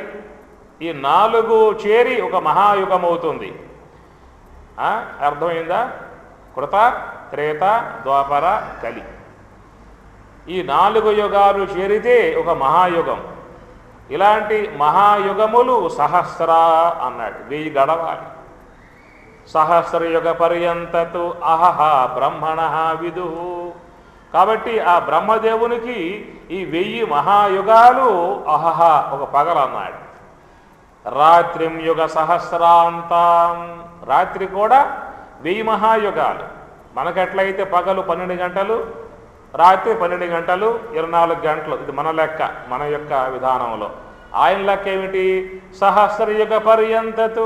Speaker 1: ఈ 4 చేరి ఒక మహాయుగం అవుతుంది. అర్థమైందా? కృత, త్రేత, ద్వాపర, కలి, ఈ 4 యుగాలు చేరితే ఒక మహాయుగం. ఇలాంటి మహాయుగములు సహస్ర అన్నాడు, 1000 గడవాలి. సహస్రయుగ పర్యంతతు అహహ బ్రహ్మణః విదుః. కాబట్టి ఆ బ్రహ్మదేవునికి ఈ 1000 మహాయుగాలు అహహ ఒక పగలన్నాడు. రాత్రిం యుగ సహస్రాంతం, రాత్రి కూడా 1000 మహాయుగాలు. మనకెట్లయితే పగలు 12 గంటలు, రాత్రి 12 గంటలు, 24 గంటలు, ఇది మన లెక్క, మన యొక్క విధానంలో. ఆయన లెక్క ఏమిటి? సహస్రయుగ పర్యంతతు,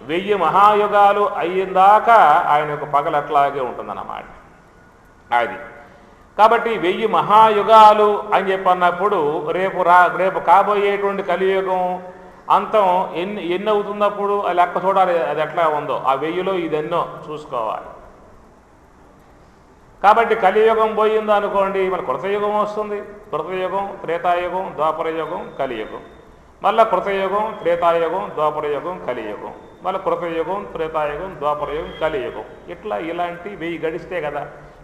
Speaker 1: 1000 మహాయుగాలు అయ్యిందాకా ఆయన యొక్క పగలు అట్లాగే ఉంటుందన్నమాట. అది కాబట్టి 1000 మహాయుగాలు అని చెప్పన్నప్పుడు రేపు కాబోయేటువంటి కలియుగం అంతం ఎన్ని అవుతున్నప్పుడు ఆ లెక్క చూడాలి, అది ఎట్లా ఉందో. ఆ 1000లో ఇదెన్నో చూసుకోవాలి. కాబట్టి కలియుగం పోయిందో అనుకోండి, మన కృతయుగం వస్తుంది. కృతయుగం, త్రేతాయుగం, ద్వాపరయుగం, కలియుగం, మళ్ళీ కృతయుగం, త్రేతాయుగం, ద్వాపరయుగం, కలియుగం, మళ్ళీ కృతయుగం, త్రేతాయుగం, ద్వాపరయుగం, కలియుగం. ఇలాంటి 1000 గడిస్తే కదా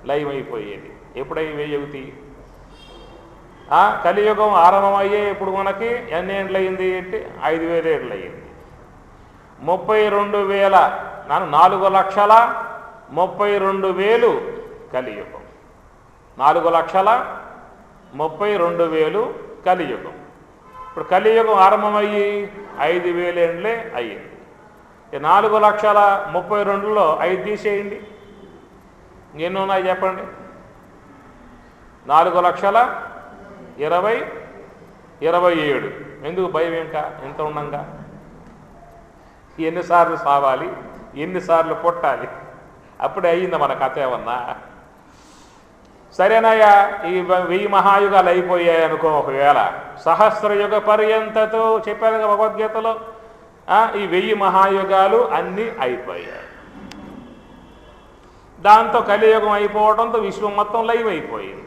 Speaker 1: లయం అయిపోయేది. ఎప్పుడై 1000 అవుతాయి? కలియుగం ఆరంభమయ్యే ఇప్పుడు మనకి ఎన్ని ఏండ్లు అయింది అంటే 5000 ఏళ్ళు అయ్యింది. 32,000 4,32,000 కలియుగం. 4,32,000 కలియుగం. ఇప్పుడు కలియుగం ఆరంభమయ్యి 5,000 ఏండ్లే అయ్యింది. 4,32,000లో 5 తీసేయండి, ఎన్ని ఉన్నాయి చెప్పండి? 4,20,27. ఎందుకు భయం? ఇంకా ఎంత ఉండంగా ఎన్నిసార్లు సావాలి, ఎన్నిసార్లు పుట్టాలి, అప్పుడే అయ్యిందా మన కథ ఏమన్నా? సరేనయ్యా, ఈ 1000 మహాయుగాలు అయిపోయాయి అనుకో. ఒకవేళ సహస్రయుగ పర్యంతతో చెప్పాను భగవద్గీతలో, ఈ 1000 మహాయుగాలు అన్నీ అయిపోయాయి. దాంతో కలియుగం అయిపోవడంతో విశ్వం మొత్తం లైవ్ అయిపోయింది.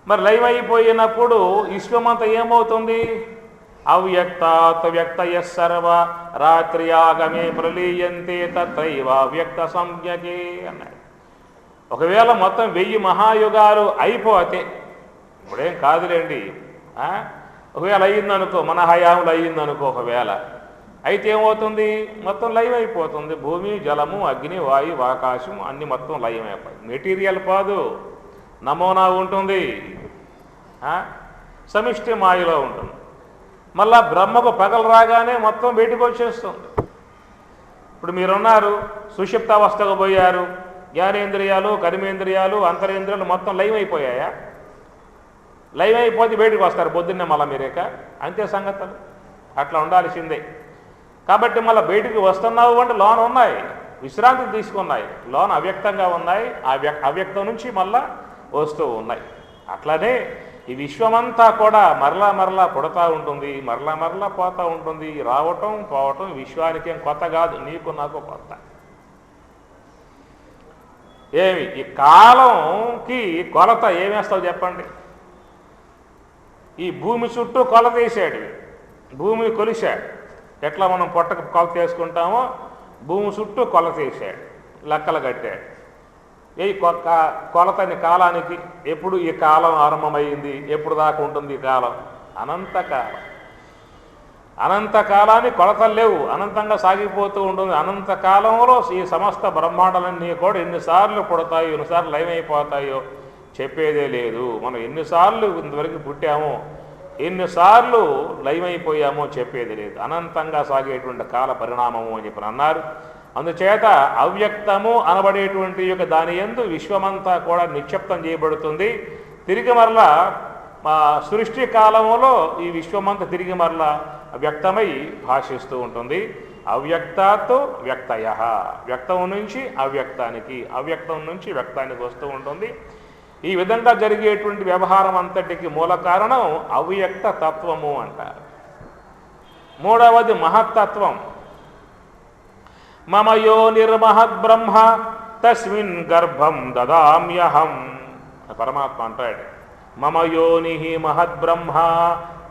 Speaker 1: మరి లైవ్ అయిపోయినప్పుడు విశ్వమంతా ఏమవుతుంది? అవ్యక్తాత్ వ్యక్తయ సర్వ రాత్రియాగమే ప్రలీయంతే తత్రైవ వ్యక్త సంజ్ఞకే అన్నాడు. ఒకవేళ మొత్తం 1000 మహాయుగాలు అయిపోతే, ఇప్పుడేం కాదులేండి, ఒకవేళ అయ్యిందనుకో, మన హయాంలో అయ్యిందనుకో, ఒకవేళ అయితే ఏమవుతుంది? మొత్తం లైవ్ అయిపోతుంది. భూమి, జలము, అగ్ని, వాయువు, ఆకాశం అన్నీ మొత్తం లైవ్ అయిపోతుంది. మెటీరియల్ కాదు, నమూనా ఉంటుంది, సమిష్టి మాయలో ఉంటుంది. మళ్ళా బ్రహ్మకు పగలు రాగానే మొత్తం బయటకు వచ్చేస్తుంది. ఇప్పుడు మీరున్నారు, సుషిప్తావస్థకు పోయారు, జ్ఞానేంద్రియాలు, కర్మేంద్రియాలు, అంతరేంద్రియాలు మొత్తం లైవ్ అయిపోయాయా? లైవ్ అయిపోతే బయటకు వస్తారు పొద్దున్నే మళ్ళీ మీరేక, అంతే సంగతులు. అట్లా ఉండాల్సిందే. కాబట్టి మళ్ళీ బయటికి వస్తున్నావు అంటే లోన ఉన్నాయి, విశ్రాంతి తీసుకున్నాయి, లోన అవ్యక్తంగా ఉన్నాయి, అవ్యక్తం నుంచి మళ్ళా వస్తూ ఉన్నాయి. అట్లనే ఈ విశ్వమంతా కూడా మరలా మరలా పుడతా ఉంటుంది, మరలా మరలా పోతూ ఉంటుంది. రావటం పోవటం విశ్వానికి ఏం కొత్త కాదు, నీకు నాకు కొత్త. ఏమి ఈ కాలంకి కొలత ఏమేస్తావు చెప్పండి? ఈ భూమి చుట్టూ కొలత వేసాడు, భూమిని కొలిశాడు. ఎట్లా మనం పొట్టకు కొలత వేసుకుంటామో భూమి చుట్టూ కొలత వేసాడు, లెక్కలు కట్టాడు. ఏ కొలతని కాలానికి ఎప్పుడు ఈ కాలం ఆరంభమైంది, ఎప్పుడు దాకా ఉంటుంది ఈ కాలం? అనంతకాలం. అనంతకాలాన్ని కొలతలు లేవు, అనంతంగా సాగిపోతూ ఉంటుంది. అనంతకాలంలో ఈ సమస్త బ్రహ్మాండాలన్నీ కూడా ఎన్నిసార్లు పుడతాయో, ఎన్నిసార్లు లైవ్ అయిపోతాయో చెప్పేదే లేదు. మనం ఎన్నిసార్లు ఇంతవరకు పుట్టామో, ఎన్నిసార్లు లైవ్ అయిపోయామో చెప్పేది లేదు. అనంతంగా సాగేటువంటి కాల పరిణామము అని చెప్పి అన్నారు. అందుచేత అవ్యక్తము అనబడేటువంటి యొక్క దాని యందు విశ్వమంతా కూడా నిక్షిప్తం చేయబడుతుంది. తిరిగి మరలా సృష్టి కాలంలో ఈ విశ్వమంతా తిరిగి మరలా వ్యక్తమై భాషిస్తూ ఉంటుంది. అవ్యక్తాత్ వ్యక్తయ, వ్యక్తం నుంచి అవ్యక్తానికి, అవ్యక్తం నుంచి వ్యక్తానికి వస్తూ ఉంటుంది. ఈ విధంగా జరిగేటువంటి వ్యవహారం అంతటికి మూల కారణం అవ్యక్త తత్వము అంటారు. మూడవది మహత్తత్వం. మమ యో నిర్మహద్బ్రహ్మ తస్మిన్ గర్భం దదామ్యహం. పరమాత్మ అంటాడు, మమ యోని మహద్బ్రహ్మ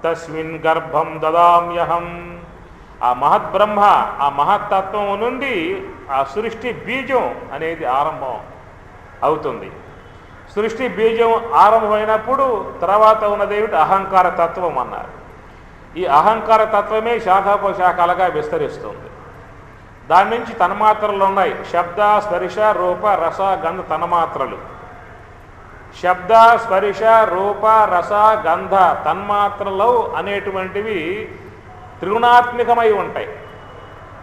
Speaker 1: తస్మిన్ గర్భం దదామ్యహం. ఆ మహద్బ్రహ్మ, ఆ మహత్తత్వం నుండి ఆ సృష్టి బీజం అనేది ఆరంభం అవుతుంది. సృష్టి బీజం ఆరంభమైనప్పుడు తర్వాత ఉన్నదేమిటి? అహంకార తత్వం అన్నారు. ఈ అహంకార తత్వమే శాఖోపశాఖలుగా విస్తరిస్తుంది. దాని నుంచి తన్మాత్రలు ఉన్నాయి. శబ్ద, స్పర్శ, రూప, రస, గంధ తన్మాత్రలు. శబ్ద, స్పర్శ, రూప, రస, గంధ తన్మాత్రలు అనేటువంటివి త్రిగుణాత్మికమై ఉంటాయి.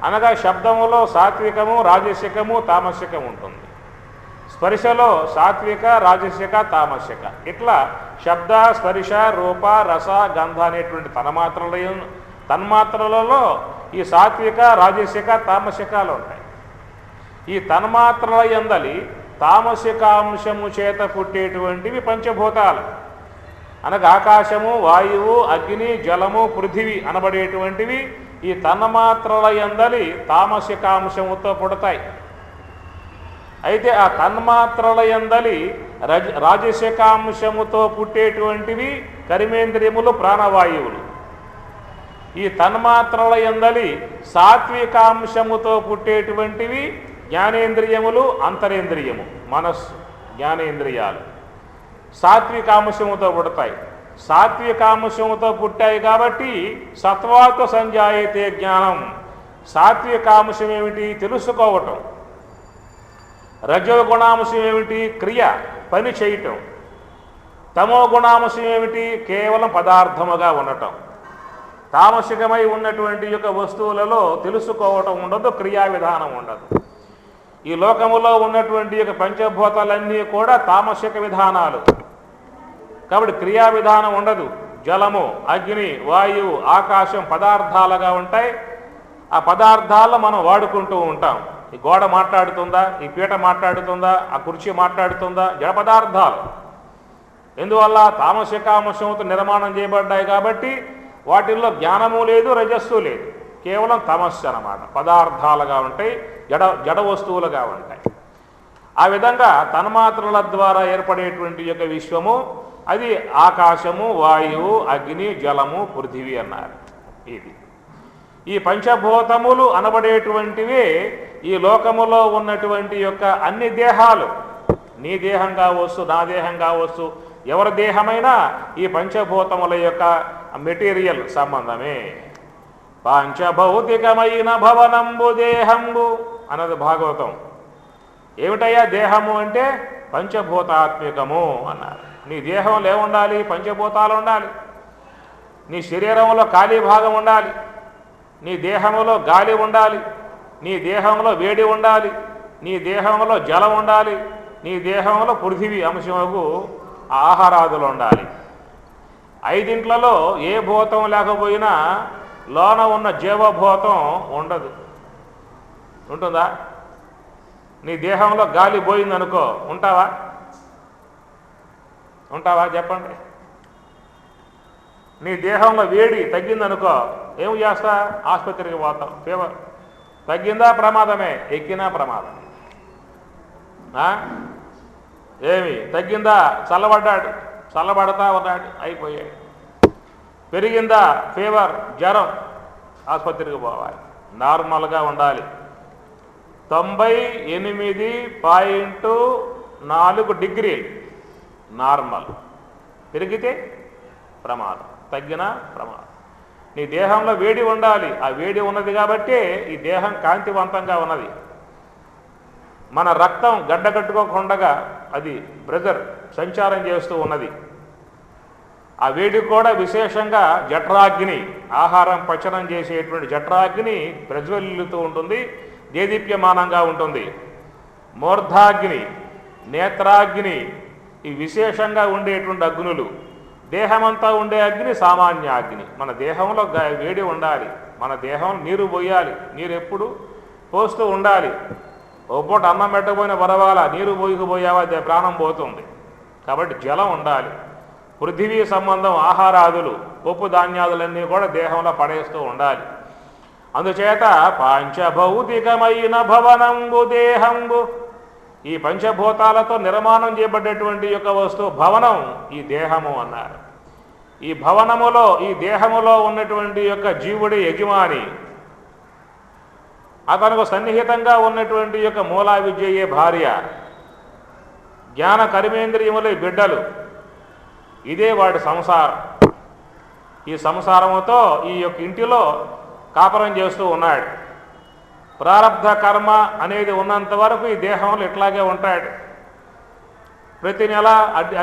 Speaker 1: అనగా శబ్దములో సాత్వికము, రాజసికము, తామసికం ఉంటుంది. స్పర్శలో సాత్విక, రాజసిక, తామసిక. ఇట్లా శబ్ద, స్పర్శ, రూప, రస, గంధ అనేటువంటి తన్మాత్రలలో ఈ సాత్విక, రాజసిక, తామసికాలు ఉంటాయి. ఈ తన్మాత్రల యందలి తామసికాంశము చేత పుట్టేటువంటివి పంచభూతాలు. అనగా ఆకాశము, వాయువు, అగ్ని, జలము, పృథివీ అనబడేటువంటివి ఈ తన్మాత్రల యందలి తామసికాంశముతో పుడతాయి. అయితే ఆ తన్మాత్రల యందలి రాజసికాంశముతో పుట్టేటువంటివి కర్మేంద్రియములు, ప్రాణవాయువులు. ఈ తన్మాత్రల యందలి సాత్వికాంశముతో పుట్టేటువంటివి జ్ఞానేంద్రియములు, అంతరేంద్రియము, మనస్సు, జ్ఞానేంద్రియాలు సాత్వికాంశముతో పుడతాయి. సాత్వికాంశముతో పుట్టాయి కాబట్టి సత్వాతో సంజాయతే జ్ఞానం. సాత్వికాంశం ఏమిటి? తెలుసుకోవటం. రజోగుణాంశం ఏమిటి? క్రియ, పని చేయటం. తమో గుణాంశం ఏమిటి? కేవలం పదార్థముగా ఉండటం. తామసికమై ఉన్నటువంటి యొక్క వస్తువులలో తెలుసుకోవటం ఉండదు, క్రియా విధానం ఉండదు. ఈ లోకములో ఉన్నటువంటి యొక్క పంచభూతాలన్నీ కూడా తామసిక విధానాలు కాబట్టి క్రియా విధానం ఉండదు. జలము, అగ్ని, వాయువు, ఆకాశం పదార్థాలుగా ఉంటాయి. ఆ పదార్థాలను మనం వాడుకుంటూ ఉంటాం. ఈ గోడ మాట్లాడుతుందా? ఈ పీట మాట్లాడుతుందా? ఆ కుర్చీ మాట్లాడుతుందా? జడ పదార్థాలు. ఎందువల్ల? తామసికాంశంతో నిర్మాణం చేయబడ్డాయి కాబట్టి వాటిల్లో జ్ఞానము లేదు, రజస్సు లేదు, కేవలం తమస్సు అన్నమాట. పదార్థాలుగా ఉంటాయి, జడ వస్తువులుగా ఉంటాయి. ఆ విధంగా తన్మాత్రల ద్వారా ఏర్పడేటువంటి యొక్క విశ్వము అది ఆకాశము, వాయువు, అగ్ని, జలము, పృథివీ అన్నారు. ఇది ఈ పంచభూతములు అనబడేటువంటివి ఈ లోకములో ఉన్నటువంటి యొక్క అన్ని దేహాలు, నీ దేహం కావచ్చు, నా దేహం కావచ్చు, ఎవరి దేహమైనా ఈ పంచభూతముల యొక్క మెటీరియల్ సంబంధమే. పంచభౌతికమైన భవనంబు దేహంబు అన్నది భాగవతం. ఏమిటయ్యా దేహము అంటే పంచభూతాత్మికము అన్నారు. నీ దేహంలో ఏముండాలి? పంచభూతాలు ఉండాలి. నీ శరీరంలో ఖాళీ భాగం ఉండాలి, నీ దేహంలో గాలి ఉండాలి, నీ దేహంలో వేడి ఉండాలి, నీ దేహంలో జలం ఉండాలి, నీ దేహంలో పృథివీ అంశముకు ఆహారాదులు ఉండాలి. ఐదింట్లలో ఏ భూతం లేకపోయినా లోన ఉన్న జీవభూతం ఉండదు. ఉంటుందా? నీ దేహంలో గాలి పోయిందనుకో, ఉంటావా? చెప్పండి. నీ దేహంలో వేడి తగ్గిందనుకో, ఏం చేస్తా? ఆసుపత్రికి పోతాం. ఫీవర్ తగ్గిందా ప్రమాదమే, ఎక్కినా ప్రమాదం. ఏమి తగ్గిందా? చల్లబడతా ఉన్నాడు, అయిపోయాడు. పెరిగిందా? ఫీవర్, జ్వరం, ఆసుపత్రికి పోవాలి. నార్మల్గా ఉండాలి. 98.4 డిగ్రీలు నార్మల్. పెరిగితే ప్రమాదం, తగ్గినా ప్రమాదం. నీ దేహంలో వేడి ఉండాలి. ఆ వేడి ఉన్నది కాబట్టి ఈ దేహం కాంతివంతంగా ఉన్నది. మన రక్తం గడ్డగట్టుకోకుండా అది ప్రెజర్ సంచారం చేస్తూ ఉన్నది. ఆ వేడి కూడా విశేషంగా జఠరాగ్ని, ఆహారం పచనం చేసేటువంటి జఠరాగ్ని ప్రజ్వలిల్లుతూ ఉంటుంది, దేదీప్యమానంగా ఉంటుంది. మూర్ధాగ్ని, నేత్రాగ్ని, ఈ విశేషంగా ఉండేటువంటి అగ్నులు. దేహమంతా ఉండే అగ్ని సామాన్య అగ్ని. మన దేహంలో వేడి ఉండాలి, మన దేహం నీరు పోయాలి. నీరు ఎప్పుడు పోస్తూ ఉండాలి. ఓ పూట అన్నం పెట్టకపోయినా పర్వాలా, నీరు పోయిపోయావా ప్రాణం పోతుంది. కాబట్టి జలం ఉండాలి. పృథివీ సంబంధం ఆహారాదులు, పప్పు ధాన్యాదులన్నీ కూడా దేహంలో పడేస్తూ ఉండాలి. అందుచేత పంచభౌతికమైన భవనంబు దేహంబు, ఈ పంచభూతాలతో నిర్మాణం చేయబడ్డటువంటి యొక్క వస్తువు భవనం ఈ దేహము అన్నారు. ఈ భవనములో, ఈ దేహములో ఉన్నటువంటి యొక్క జీవుడి యజమాని, అతనికి సన్నిహితంగా ఉన్నటువంటి యొక్క మూలా విద్యయే భార్య, జ్ఞాన కర్మేంద్రియములే బిడ్డలు. ఇదే వాడి సంసారం. ఈ సంసారముతో ఈ యొక్క ఇంటిలో కాపురం చేస్తూ ఉన్నాడు. ప్రారబ్ధ కర్మ అనేది ఉన్నంత వరకు ఈ దేహంలో ఇట్లాగే ఉంటాడు. ప్రతి నెల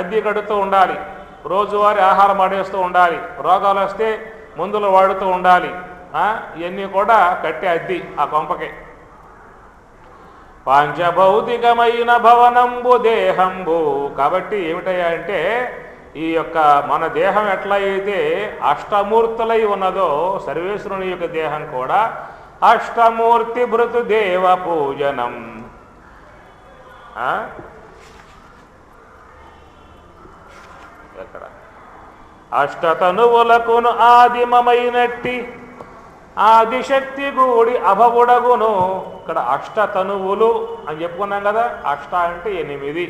Speaker 1: అద్దె కడుతూ ఉండాలి, రోజువారీ ఆహారం పడేస్తూ ఉండాలి, రోగాలు వస్తే మందులు వాడుతూ ఉండాలి. ఇవన్నీ కూడా కట్టే అద్దె ఆ కొంపకే. పంచభౌతికమైన భవనంబు దేహంబు. కాబట్టి ఏమిటయ్యా అంటే ఈ యొక్క మన దేహం ఎట్లా అయితే అష్టమూర్తులై ఉన్నదో, సర్వేశ్వరుని యొక్క దేహం కూడా అష్టమూర్తి భృతు దేవ పూజనం. ఎక్కడ? అష్టతనువులకును ఆదిమమైనట్టి ఆదిశక్తి గూడి అభవుడగును. ఇక్కడ అష్టతనువులు అని చెప్పుకున్నాం కదా. అష్ట అంటే 8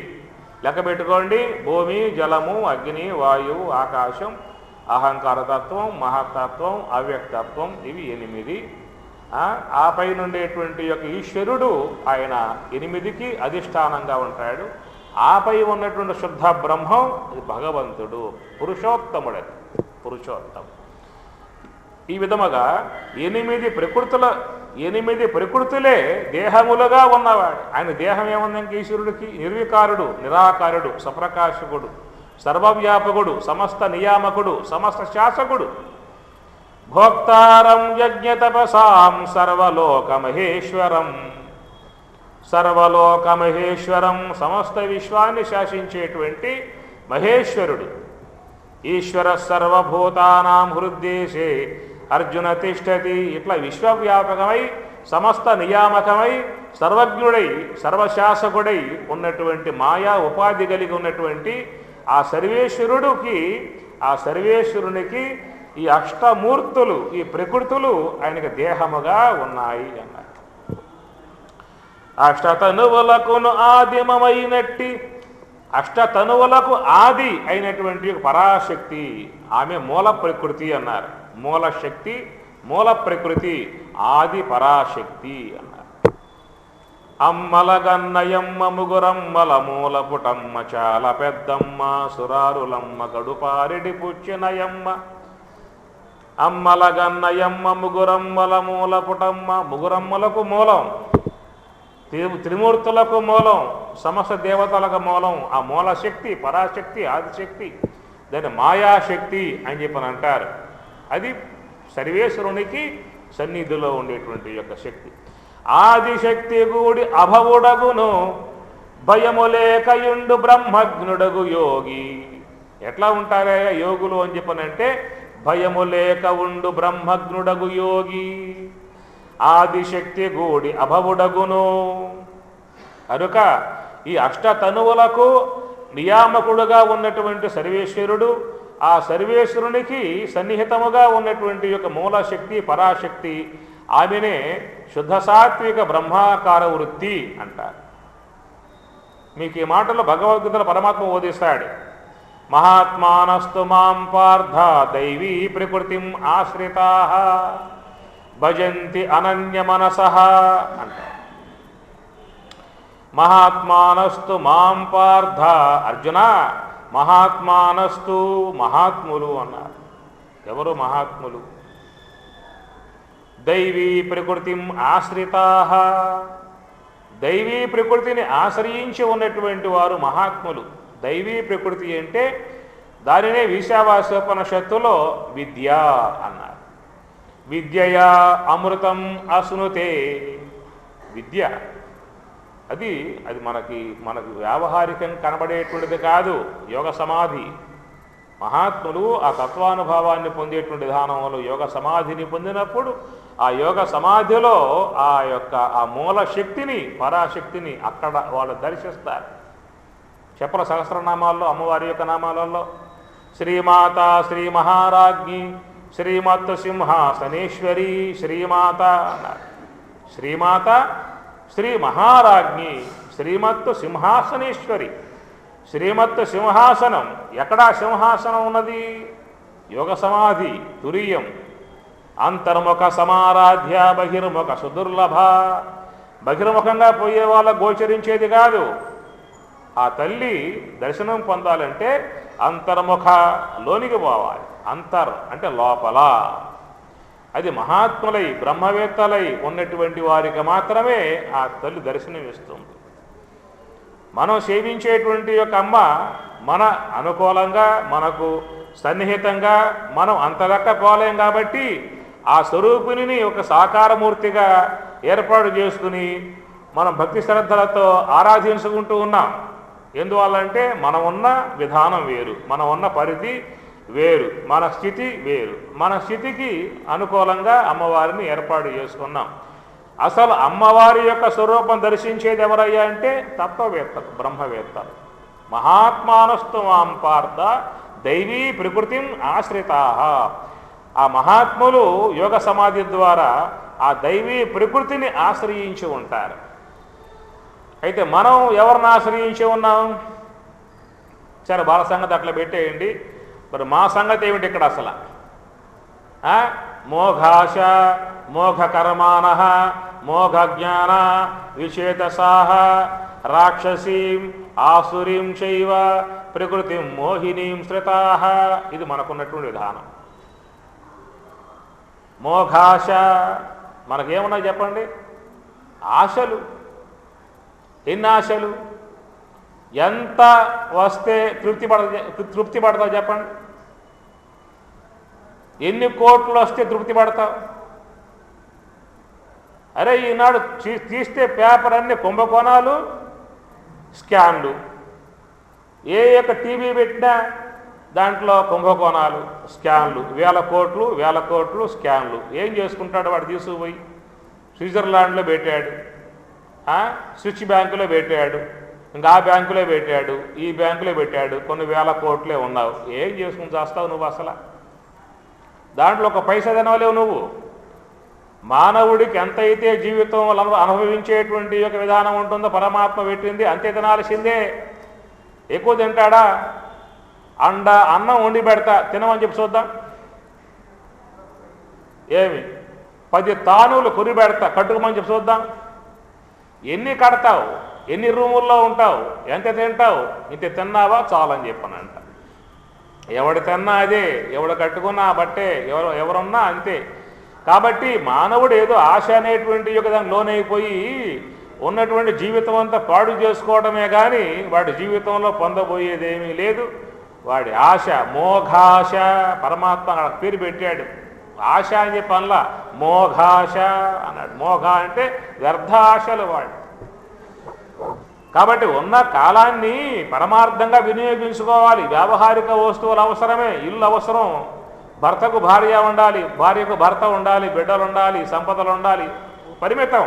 Speaker 1: లెక్క పెట్టుకోండి. భూమి, జలము, అగ్ని, వాయువు, ఆకాశం, అహంకారతత్వం, మహత్తత్వం, అవ్యక్తత్వం, ఇవి 8. ఆ పైన ఉండేటువంటి యొక్క ఈశ్వరుడు ఆయన 8కి అధిష్టానంగా ఉంటాడు. ఆపై ఉన్నటువంటి శుద్ధ బ్రహ్మం భగవంతుడు, పురుషోత్తముడు. పురుషోత్తముడు ఈ విధముగా 8 ప్రకృతులే దేహములుగా ఉన్నవాడు. ఆయన దేహం ఏముందంటే ఈశ్వరుడికి నిర్వికారుడు, నిరాకారుడు, సప్రకాశకుడు, సర్వవ్యాపకుడు, సమస్త నియామకుడు, సమస్త శాసకుడు, భోక్తారం యజ్ఞతపసాం సర్వలోకమహేశ్వరం, సమస్త విశ్వాన్ని శాసించేటువంటి మహేశ్వరుడు. ఈశ్వర సర్వభూతానాం హృద్దేశే అర్జున తిష్టతి. ఇట్లా విశ్వవ్యాపకమై, సమస్త నియామకమై, సర్వజ్ఞుడై, సర్వశాసకుడై ఉన్నటువంటి మాయా ఉపాధి కలిగి ఉన్నటువంటి ఆ సర్వేశ్వరునికి ఈ అష్టమూర్తులు, ఈ ప్రకృతులు ఆయనకు దేహముగా ఉన్నాయి అన్నారు. అష్టతనువులకును ఆదిమమైనట్టి, అష్టతనువులకు ఆది అయినటువంటి పరాశక్తి, ఆమె మూల ప్రకృతి అన్నారు. మూల శక్తి, మూల ప్రకృతి, ఆది పరాశక్తి అన్నారు. అమ్మలగన్నయమ్మ ముగురమ్మల మూల పుటమ్మ చాలా పెద్దమ్మ సురారులమ్మ గడుపారిడి పుచ్చినయమ్మ. అమ్మలగన్నయమ్మ ముగురమ్మల మూల పుటమ్మ, ముగురమ్మలకు మూలం, త్రిమూర్తులకు మూలం, సమస్త దేవతలకు మూలం. ఆ మూల శక్తి పరాశక్తి, ఆదిశక్తి, దాన్ని మాయాశక్తి అని చెప్పని అంటారు. అది సర్వేశ్వరునికి సన్నిధిలో ఉండేటువంటి యొక్క శక్తి. ఆదిశక్తి గూడి అభవుడగును భయము లేకయుండు బ్రహ్మజ్ఞుడగు యోగి. ఎట్లా ఉంటారా యోగులు అని చెప్పనంటే, భయము లేక ఉండు బ్రహ్మజ్ఞుడగు యోగి. ఆదిశక్తి గూడి అభవుడగును కనుక ఈ అష్టతనువులకు నియామకుడుగా ఉన్నటువంటి సర్వేశ్వరుడు, ఆ సర్వేశ్వరునికి సన్నిహితముగా ఉన్నటువంటి యొక్క మూలశక్తి పరాశక్తి, ఆమెనే శుద్ధ సాత్విక బ్రహ్మాకార వృత్తి అంటారు. మీకు ఈ మాటలో భగవద్గీతలో పరమాత్మ బోధిస్తాడు. మహాత్మానస్తు మాం పార్థ దైవీ ప్రకృతిం ఆశ్రితా భజంతి అనన్య మనసః అంటారు. మహాత్మానస్తు మాం పార్థ, అర్జున మహాత్మానస్తు, మహాత్ములు అన్నారు. ఎవరు మహాత్ములు? దైవీ ప్రకృతిం ఆశ్రితా, దైవీ ప్రకృతిని ఆశ్రయించి ఉన్నటువంటి వారు మహాత్ములు. దైవీ ప్రకృతి అంటే దానినే ఈశావాస్యోపనిషత్తులో విద్య అన్నారు. విద్యయా అమృతం అశ్నుతే. విద్య అది మనకు వ్యావహారికం కనబడేటువంటిది కాదు. యోగ సమాధి. మహాత్ములు ఆ తత్వానుభవాన్ని పొందేటువంటి విధానంలో యోగ సమాధిని పొందినప్పుడు ఆ యోగ సమాధిలో ఆ మూల శక్తిని పరాశక్తిని అక్కడ వాళ్ళు దర్శిస్తారు. చెప్పల సహస్రనామాల్లో అమ్మవారి యొక్క నామాలలో శ్రీమాత శ్రీ మహారాజ్ఞి శ్రీమత్ సింహాసనేశ్వరి శ్రీమాత అన్నారు. శ్రీమాత శ్రీ మహారాజ్ఞి శ్రీమత్ సింహాసనేశ్వరి. శ్రీమత్ సింహాసనం. ఎక్కడా సింహాసనం ఉన్నది? యోగ సమాధి తురీయం. అంతర్ముఖ సమారాధ్య బహిర్ముఖ సుదుర్లభ. బహిర్ముఖంగా పోయే వాళ్ళ గోచరించేది కాదు. ఆ తల్లి దర్శనం పొందాలంటే అంతర్ముఖ, లోనికి పోవాలి. అంతర్ అంటే లోపల. అది మహాత్ములై బ్రహ్మవేత్తలై ఉన్నటువంటి వారికి మాత్రమే ఆ తల్లి దర్శనం ఇస్తుంది. మనం సేవించేటువంటి యొక్క అమ్మ మన అనుకూలంగా, మనకు సన్నిహితంగా మనం అంతలెక్క పోలేం కాబట్టి ఆ స్వరూపిణిని ఒక సాకారమూర్తిగా ఏర్పాటు చేసుకుని మనం భక్తి శ్రద్ధలతో ఆరాధించుకుంటూ ఉన్నాం. ఎందువల్లంటే మనం ఉన్న విధానం వేరు, మనం ఉన్న పరిధి వేరు, మన స్థితి వేరు. మన స్థితికి అనుకూలంగా అమ్మవారిని ఏర్పాటు చేసుకున్నాం. అసలు అమ్మవారి యొక్క స్వరూపం దర్శించేది ఎవరయ్యా అంటే తత్వవేత్తలు, బ్రహ్మవేత్తలు. మహాత్మానస్తు మాం పార్థ దైవీ ప్రకృతిం ఆశ్రితా. ఆ మహాత్ములు యోగ సమాధి ద్వారా ఆ దైవీ ప్రకృతిని ఆశ్రయించి ఉంటారు. అయితే మనం ఎవరిని ఆశ్రయించి ఉన్నాం? సరే, బాల సంగతి అట్లా పెట్టేయండి. మరి మా సంగతి ఏమిటి ఇక్కడ అసలు? మోఘాశ మోఘ కర్మాణ మోఘ జ్ఞాన విచేతసాహ రాక్షసీం ఆసురీం చైవ ప్రకృతిం మోహినీం శ్రితా. ఇది మనకున్నటువంటి విధానం. మోఘాశ మనకేమున్నాయి చెప్పండి? ఆశలు. ఎన్ని ఆశలు? ఎంత వస్తే తృప్తి పడతావు చెప్పండి? ఎన్ని కోట్లు వస్తే తృప్తి పడతావు? అరే ఈనాడు తీస్తే పేపర్ అన్ని కుంభకోణాలు, స్కామ్లు. ఏ యొక్క టీవీ పెట్టినా దాంట్లో కుంభకోణాలు, స్కామ్లు. వేల కోట్లు స్కామ్లు. ఏం చేసుకుంటాడు వాడు? తీసుకుపోయి స్విట్జర్లాండ్లో పెట్టాడు, స్విచ్ బ్యాంకులో పెట్టాడు, ఇంకా ఆ బ్యాంకులో పెట్టాడు, ఈ బ్యాంకులో పెట్టాడు. కొన్ని వేల కోట్లే ఉన్నావు. ఏం చేసుకుని చేస్తావు నువ్వు? అసలు దాంట్లో ఒక పైసా తినవలేవు నువ్వు. మానవుడికి ఎంతైతే జీవితంలో అనుభవించేటువంటి యొక్క విధానం ఉంటుందో పరమాత్మ పెట్టింది అంతే తినాల్సిందే. ఎక్కువ తింటాడా? అన్నం వండి పెడతా తినమని చెప్పి చూద్దాం. ఏమి 10 తానులు కొరి పెడతా కట్టుకోమని చెప్పి చూద్దాం. ఎన్ని కడతావు? ఎన్ని రూముల్లో ఉంటావు? ఎంత తింటావు? ఇంత తిన్నావా చాలని చెప్పనంట. ఎవడు తిన్నా అదే, ఎవడు కట్టుకున్నా బట్టే, ఎవరున్నా అంతే. కాబట్టి మానవుడు ఏదో ఆశ అనేటువంటి యొక్క దాని లోనైపోయి ఉన్నటువంటి జీవితం అంతా పాడు చేసుకోవడమే కానీ వాడి జీవితంలో పొందబోయేదేమీ లేదు. వాడి ఆశ మోఘాశ, పరమాత్మ అక్కడ పేరు పెట్టాడు. ఆశ అని చెప్పి అనలా, మోఘాశ అన్నాడు. మోఘ అంటే వ్యర్థ ఆశలు వాడు. కాబట్టి ఉన్న కాలాన్ని పరమార్థంగా వినియోగించుకోవాలి. వ్యావహారిక వస్తువులు అవసరమే, ఇల్లు అవసరం, భర్తకు భార్య ఉండాలి, భార్యకు భర్త ఉండాలి, బిడ్డలు ఉండాలి, సంపదలు ఉండాలి. పరిమితం.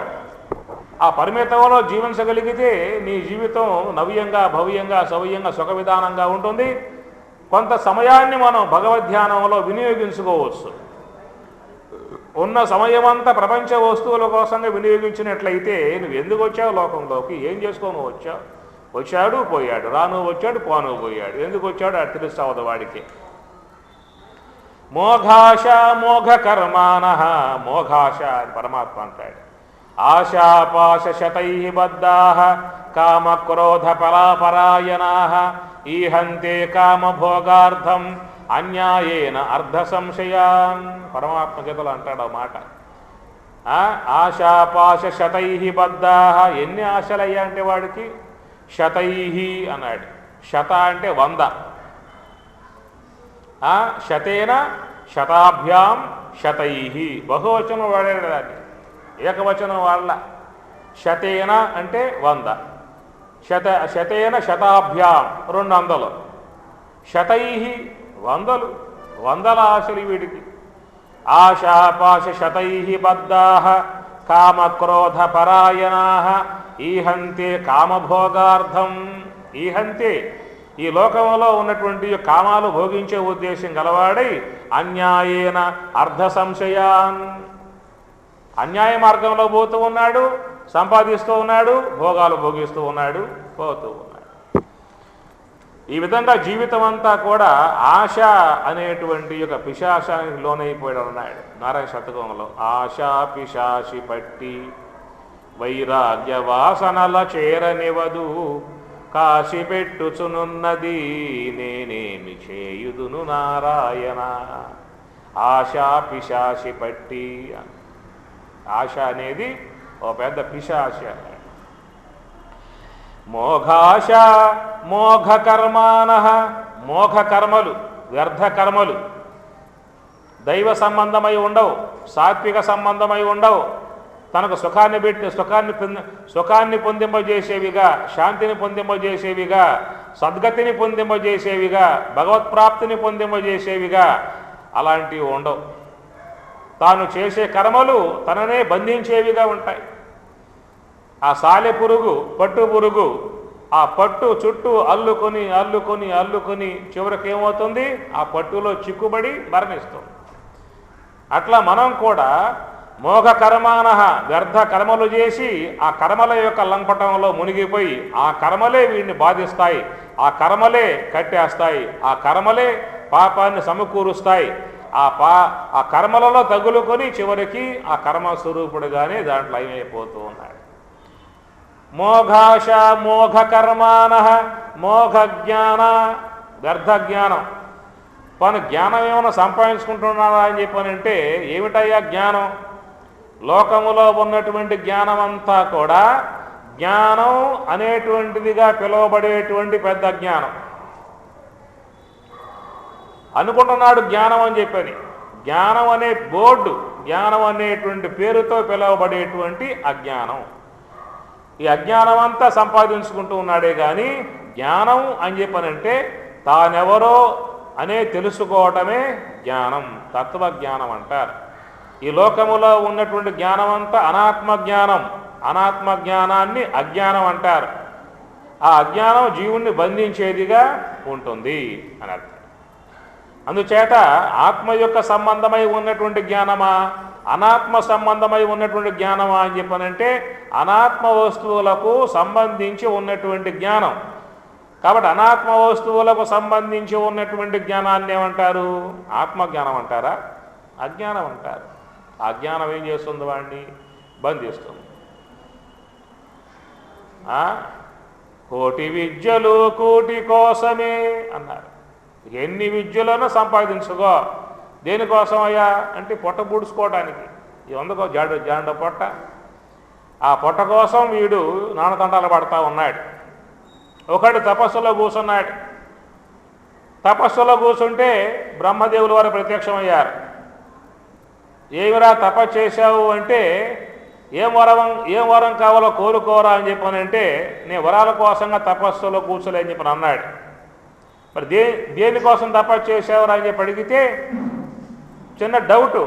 Speaker 1: ఆ పరిమితంలో జీవించగలిగితే నీ జీవితం నవ్యంగా, భవ్యంగా, సవ్యంగా, సుఖ విధానంగా ఉంటుంది. కొంత సమయాన్ని మనం భగవద్ధ్యానంలో వినియోగించుకోవచ్చు. ఉన్న సమయమంతా ప్రపంచ వస్తువుల కోసంగా వినియోగించినట్లయితే నువ్వు ఎందుకు వచ్చావు లోకంలోకి? ఏం చేసుకోను వచ్చావు? వచ్చాడు పోయాడు, రాను వచ్చాడు పోను పోయాడు. ఎందుకు వచ్చాడు అది తెలుస్తావదు వాడికి. మోఘాశ మోఘ కర్మాణ, మోఘాశ అని పరమాత్మ అంటాడు. ఆశాపాశ శతై బద్ధా కామక్రోధ ఫలాపరాయణా ఈహంతే కామభోగార్థం అన్యాయేన అర్ధ సంశయాన్. పరమాత్మ గీతలో అంటాడు ఆ మాట. ఆశాపాశ శతై బద్ధా, ఎన్ని ఆశలయ్యా అంటే వాడికి? శతై అన్నాడు. శత అంటే 100. శతేన శతాభ్యాం శతై, బహువచనం వాడాడు దాన్ని, ఏకవచనం వాళ్ళ. శతేన అంటే 100, శతేన శతాభ్యాం 200, శతై 100, 100 ఆశలు వీడికి. ఆశాపాశ శతై బద్ధా కామక్రోధ పరాయణా ఈహంతే కామభోగార్థం. ఈహంతే ఈ లోకంలో ఉన్నటువంటి కామాలు భోగించే ఉద్దేశం గలవాడై అన్యాయేన అర్ధ సంశయాన్, అన్యాయ మార్గంలో పోతూ ఉన్నాడు, సంపాదిస్తూ ఉన్నాడు, భోగాలు భోగిస్తూ ఉన్నాడు, పోతూ ఉన్నాడు. ఈ విధంగా జీవితం అంతా కూడా ఆశ అనేటువంటి యొక్క పిశాచానికి లోనైపోయాడు అన్నాడు నారాయణ శతకంలో. ఆశా పిశాచి పట్టి వైరాగ్య వాసనల చేరనివదు కాశి పెట్టుచునున్నది నేనేమి చేయుదును నారాయణ. ఆశా పిశాచి పట్టి, ఆశ అనేది ఓ పెద్ద పిశాచి అన్నాడు. మోఘాశ మోఘ కర్మాణ, మోఘ కర్మలు, వ్యర్థ కర్మలు, దైవ సంబంధమై ఉండవు, సాత్విక సంబంధమై ఉండవు. తనకు సుఖాన్ని పొందింపజేసేవిగా, శాంతిని పొందింపజేసేవిగా, సద్గతిని పొందింపజేసేవిగా, భగవత్ప్రాప్తిని పొందింపజేసేవిగా అలాంటివి ఉండవు. తాను చేసే కర్మలు తననే బంధించేవిగా ఉంటాయి. ఆ సాలె పురుగు, పట్టు పురుగు ఆ పట్టు చుట్టూ అల్లుకొని అల్లుకొని అల్లుకొని చివరికి ఏమవుతుంది? ఆ పట్టులో చిక్కుబడి మరణిస్తుంది. అట్లా మనం కూడా మోఘ కర్మాణ, వ్యర్థ కర్మలు చేసి ఆ కర్మల యొక్క లంపటంలో మునిగిపోయి ఆ కర్మలే వీడిని బాధిస్తాయి, ఆ కర్మలే కట్టేస్తాయి, ఆ కర్మలే పాపాన్ని సమకూరుస్తాయి. ఆ కర్మలలో తగులుకొని చివరికి ఆ కర్మ స్వరూపుడుగానే దాంట్లో అయిపోతూ ఉన్నాడు. మోఘాశ మోఘ కర్మాణ మోఘ జ్ఞాన, వ్యర్థ జ్ఞానం. పను జ్ఞానం ఏమైనా సంపాదించుకుంటున్నాడా అని చెప్పానంటే ఏమిటయ్యా జ్ఞానం? లోకములో ఉన్నటువంటి జ్ఞానం అంతా కూడా జ్ఞానం అనేటువంటిదిగా పిలువబడేటువంటి పెద్ద జ్ఞానం అనుకుంటున్నాడు. జ్ఞానం అని చెప్పని జ్ఞానం అనే బోర్డు, జ్ఞానం అనేటువంటి పేరుతో పిలువబడేటువంటి అజ్ఞానం. ఈ అజ్ఞానం అంతా సంపాదించుకుంటూ ఉన్నాడే కానీ జ్ఞానం అని చెప్పనంటే తానెవరో అనే తెలుసుకోవటమే జ్ఞానం, తత్వజ్ఞానం అంటారు. ఈ లోకములో ఉన్నటువంటి జ్ఞానం అంతా అనాత్మ జ్ఞానం, అనాత్మ జ్ఞానాన్ని అజ్ఞానం అంటారు. ఆ అజ్ఞానం జీవుణ్ణి బంధించేదిగా ఉంటుంది అని అర్థం. అందుచేత ఆత్మ యొక్క సంబంధమై ఉన్నటువంటి జ్ఞానమా, అనాత్మ సంబంధమై ఉన్నటువంటి జ్ఞానమా అని చెప్పనంటే అనాత్మ వస్తువులకు సంబంధించి ఉన్నటువంటి జ్ఞానం. కాబట్టి అనాత్మ వస్తువులకు సంబంధించి ఉన్నటువంటి జ్ఞానాన్ని ఏమంటారు? ఆత్మజ్ఞానం అంటారా? అజ్ఞానం అంటారు. ఆ జ్ఞానం ఏం చేస్తుంది? వాడిని బంధిస్తుంది. కోటి విద్యలు కూటి కోసమే అన్నారు. ఎన్ని విద్యలను సంపాదించుకో, దేనికోసం అయ్యా అంటే పొట్ట పూడ్చుకోవడానికి. ఎందుకో జాండ పొట్ట. ఆ పొట్ట కోసం వీడు నానతంటాలు పడతా ఉన్నాడు. ఒకడు తపస్సులో కూర్చున్నాడు. తపస్సులో కూర్చుంటే బ్రహ్మదేవుల వారు ప్రత్యక్షమయ్యారు. ఏమిరా తపస్సు చేశావు అంటే ఏం వరం కావాలో కోరుకోరా అని చెప్పానంటే నేను వరాల కోసంగా తపస్సులో కూర్చోలే అని చెప్పని అన్నాడు. మరి దేనికోసం తపస్సు చేసేవారు అని చెప్పి అడిగితే చిన్న డౌట్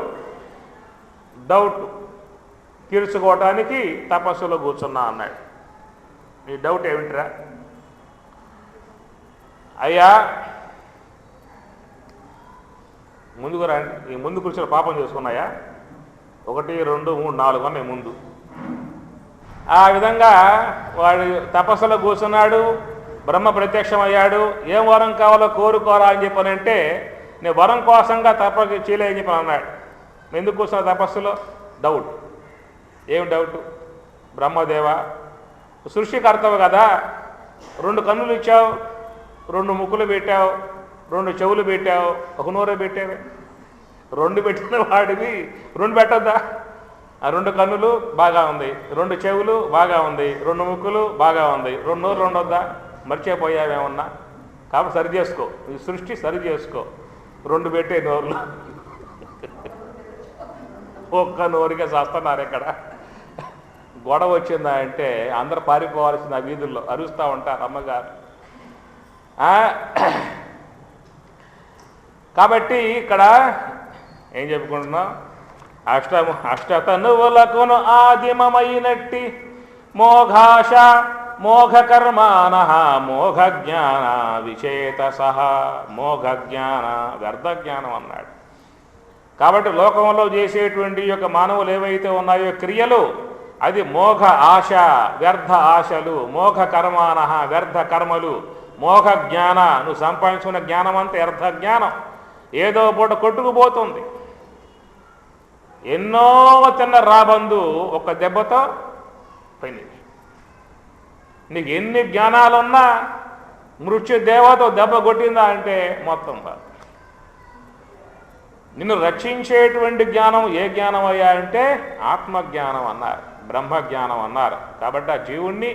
Speaker 1: తీర్చుకోవటానికి తపస్సులో కూర్చున్నా అన్నాడు. నీ డౌట్ ఏమిటిరా? అయ్యా ముందుకు రండి. ఈ ముందు కూర్చొని పాపం చేసుకున్నాయా? 1 2 3 4 అన్నాయి ముందు. ఆ విధంగా వాడు తపస్సులో కూర్చున్నాడు. బ్రహ్మ ప్రత్యక్షమయ్యాడు. ఏం వరం కావాలో కోరుకోరా అని చెప్పనంటే నేను వరం కోసంగా తపస్సు చేయలే అని చెప్పని అన్నాడు. ఎందుకు కూర్చున్నా తపస్సులో? డౌట్. ఏం డౌట్? బ్రహ్మదేవ సృష్టికర్తవు కదా, 2 కన్నులు ఇచ్చావు, 2 ముక్కులు పెట్టావు, 2 చెవులు పెట్టావు, 1 నోరు పెట్టావు. 2 పెట్టిన వాడివి 2 పెట్టద్దా? ఆ 2 కన్నులు బాగా ఉంది, 2 చెవులు బాగా ఉంది, 2 ముక్కులు బాగా ఉంది, 2 నోరులు ఉండొద్దా? మర్చిపోయావేమన్నా? కాబట్టి సరి చేసుకో, ఈ సృష్టి సరి చేసుకో. 2 పెట్టే నోరులు 1 నోరుగా చేస్తున్నారు. ఇక్కడ గొడవ వచ్చిందా అంటే అందరు పారిపోవాల్సిన వీధుల్లో అరుస్తూ ఉంటారు అమ్మగారు. కాబట్టి ఇక్కడ ఏం చెప్పుకుంటున్నాం? అష్టతనువులకును ఆదిమమైనట్టి మోఘాశ మోఘ కర్మాణ మోఘ జ్ఞాన విచేత సహా. మోఘ జ్ఞాన వ్యర్థ జ్ఞానం అన్నాడు. కాబట్టి లోకంలో చేసేటువంటి యొక్క మానవులు ఏవైతే ఉన్నాయో క్రియలు, అది మోఘ ఆశ, వ్యర్థ ఆశలు. మోఘ కర్మాణ వ్యర్థ కర్మలు. మోఘ జ్ఞాన నువ్వు సంపాదించుకున్న జ్ఞానం అంతా వ్యర్థ జ్ఞానం. ఏదో పూట కొట్టుకుపోతుంది. ఎన్నో తిన్న రాబందు ఒక్క దెబ్బతో పోయింది. నీకు ఎన్ని జ్ఞానాలున్నా మృత్యు దేవత దెబ్బ కొట్టిందా అంటే మొత్తం బాధ. నిన్ను రక్షించేటువంటి జ్ఞానం ఏ జ్ఞానం అయ్యా అంటే ఆత్మజ్ఞానం అన్నారు, బ్రహ్మజ్ఞానం అన్నారు. కాబట్టి ఆ జీవుణ్ణి,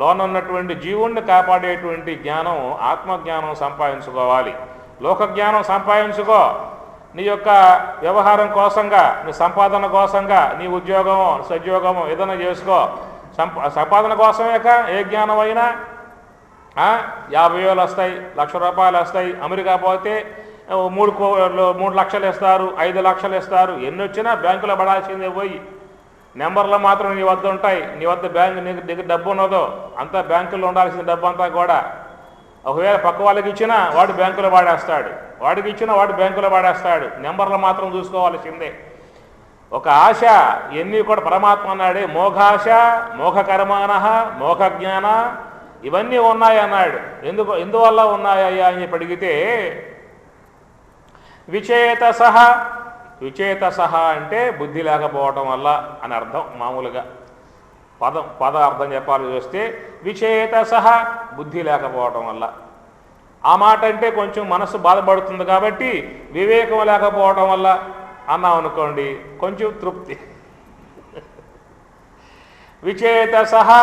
Speaker 1: లోనున్నటువంటి జీవుణ్ణి కాపాడేటువంటి జ్ఞానం ఆత్మజ్ఞానం సంపాదించుకోవాలి. లోకజ్ఞానం సంపాదించుకో. నీ యొక్క వ్యవహారం కోసంగా, నీ సంపాదన కోసంగా, నీ ఉద్యోగమో సద్యోగమో ఏదైనా చేసుకో. సంపాదన కోసమేక ఏ జ్ఞానం అయినా 50,000 వస్తాయి, 1,00,000 రూపాయలు వస్తాయి. అమెరికా పోతే 3 లక్షలు ఇస్తారు, 5 లక్షలు ఇస్తారు. ఎన్ని వచ్చినా బ్యాంకులో పడాల్సిందే. పోయి నెంబర్లు మాత్రం నీ వద్ద ఉంటాయి. నీ వద్ద బ్యాంకు నీ దగ్గర డబ్బు ఉన్నదో అంతా బ్యాంకుల్లో ఉండాల్సిన డబ్బు అంతా కూడా. ఒకవేళ పక్క వాళ్ళకి ఇచ్చినా వాడు బ్యాంకులో వాడేస్తాడు, వాడికి ఇచ్చినా వాడు బ్యాంకులో వాడేస్తాడు. నెంబర్లు మాత్రం చూసుకోవాల్సిందే. ఒక ఆశ ఎన్ని కూడా పరమాత్మ అన్నాడే, మోఘాశ మోఘ కర్మాణ మోఘ జ్ఞాన ఇవన్నీ ఉన్నాయన్నాడు. ఎందువల్ల ఉన్నాయ్యా అని చెప్పి అడిగితే విచేత సహా అంటే బుద్ధి లేకపోవటం వల్ల అని అర్థం. మామూలుగా పద అర్థం చెప్పాలి చూస్తే విచేత సహా బుద్ధి లేకపోవటం వల్ల. ఆ మాట అంటే కొంచెం మనసు బాధపడుతుంది కాబట్టి వివేకం లేకపోవటం వల్ల అన్నాం అనుకోండి, కొంచెం తృప్తి. విచేత సహా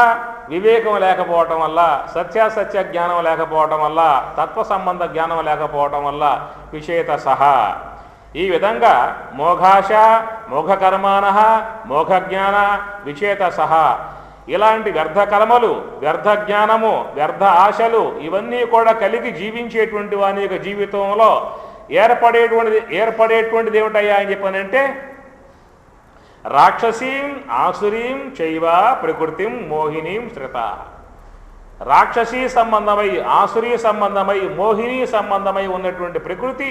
Speaker 1: వివేకం లేకపోవటం వల్ల, సత్యాసత్య జ్ఞానం లేకపోవటం వల్ల, తత్వ సంబంధ జ్ఞానం లేకపోవటం వల్ల విచేత సహా. ఈ విధంగా మోఘాశ మోఘ కర్మాణ మోఘ జ్ఞాన విచేత సహా ఇలాంటి వ్యర్థ కర్మలు, వ్యర్థ జ్ఞానము, వ్యర్థ ఆశలు ఇవన్నీ కూడా కలిగి జీవించేటువంటి వాని యొక్క జీవితంలో ఏర్పడేటువంటిది ఏమిటయ్యా అని చెప్పానంటే రాక్షసీం ఆసురీం చైవ ప్రకృతిం మోహినీం శ్రిత. రాక్షసీ సంబంధమై, ఆసురీ సంబంధమై, మోహిని సంబంధమై ఉన్నటువంటి ప్రకృతి,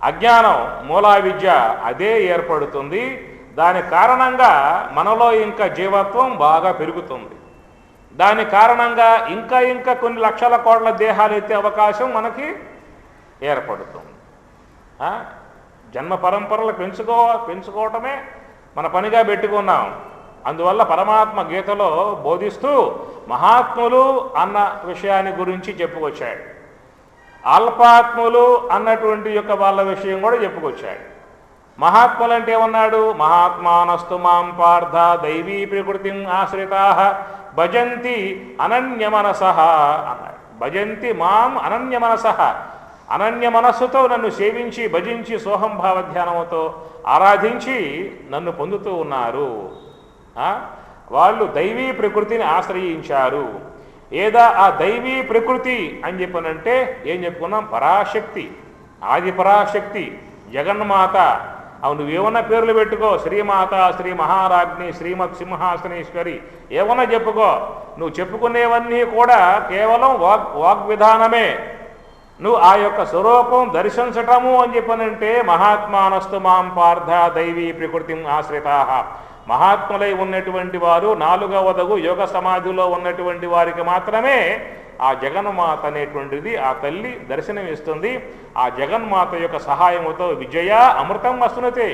Speaker 1: అజ్ఞానం, మూలా విద్య అదే ఏర్పడుతుంది. దాని కారణంగా మనలో ఇంకా జీవత్వం బాగా పెరుగుతుంది. దాని కారణంగా ఇంకా ఇంకా కొన్ని లక్షల కోట్ల దేహాలు ఎత్తే అవకాశం మనకి ఏర్పడుతుంది. జన్మ పరంపరలు పెంచుకోవటమే మన పనిగా పెట్టుకున్నాం. అందువల్ల పరమాత్మ గీతలో బోధిస్తూ మహాత్ములు అన్న విషయాన్ని గురించి చెప్పుకొచ్చాడు. అల్పాత్ములు అన్నటువంటి యొక్క వాళ్ళ విషయం కూడా చెప్పుకొచ్చాడు. మహాత్ములు అంటే ఏమన్నాడు? మహాత్మానస్తు మాం పార్థ దైవీ ప్రకృతిం ఆశ్రితా భజంతి అనన్యమనసః అన్నాడు. భజంతి మాం అనన్యమనసః, అనన్య మనస్సుతో నన్ను సేవించి భజించి సోహంభావ ధ్యానంతో ఆరాధించి నన్ను పొందుతూ ఉన్నారు. వాళ్ళు దైవీ ప్రకృతిని ఆశ్రయించారు. ఏదా ఆ దైవీ ప్రకృతి అని చెప్పనంటే ఏం చెప్పుకున్నాం? పరాశక్తి, ఆది పరాశక్తి, జగన్మాత. అవు నువ్వేమన్నా పేర్లు పెట్టుకో, శ్రీమాత, శ్రీ మహారాజ్ఞి, శ్రీమత్ సింహాసనేశ్వరి, ఏమన్నా చెప్పుకో. నువ్వు చెప్పుకునేవన్నీ కూడా కేవలం వాగ్విధానమే. నువ్వు ఆ యొక్క స్వరూపం దర్శించటము అని చెప్పనంటే మహాత్మానస్తు మాం పార్థ దైవీ ప్రకృతిం ఆశ్రితా. మహాత్ములై ఉన్నటువంటి వారు, నాలుగవదగు యోగ సమాధిలో ఉన్నటువంటి వారికి మాత్రమే ఆ జగన్మాత అనేటువంటిది, ఆ తల్లి దర్శనమిస్తుంది. ఆ జగన్మాత యొక్క సహాయముతో విజయ అమృతం వస్తున్నతే.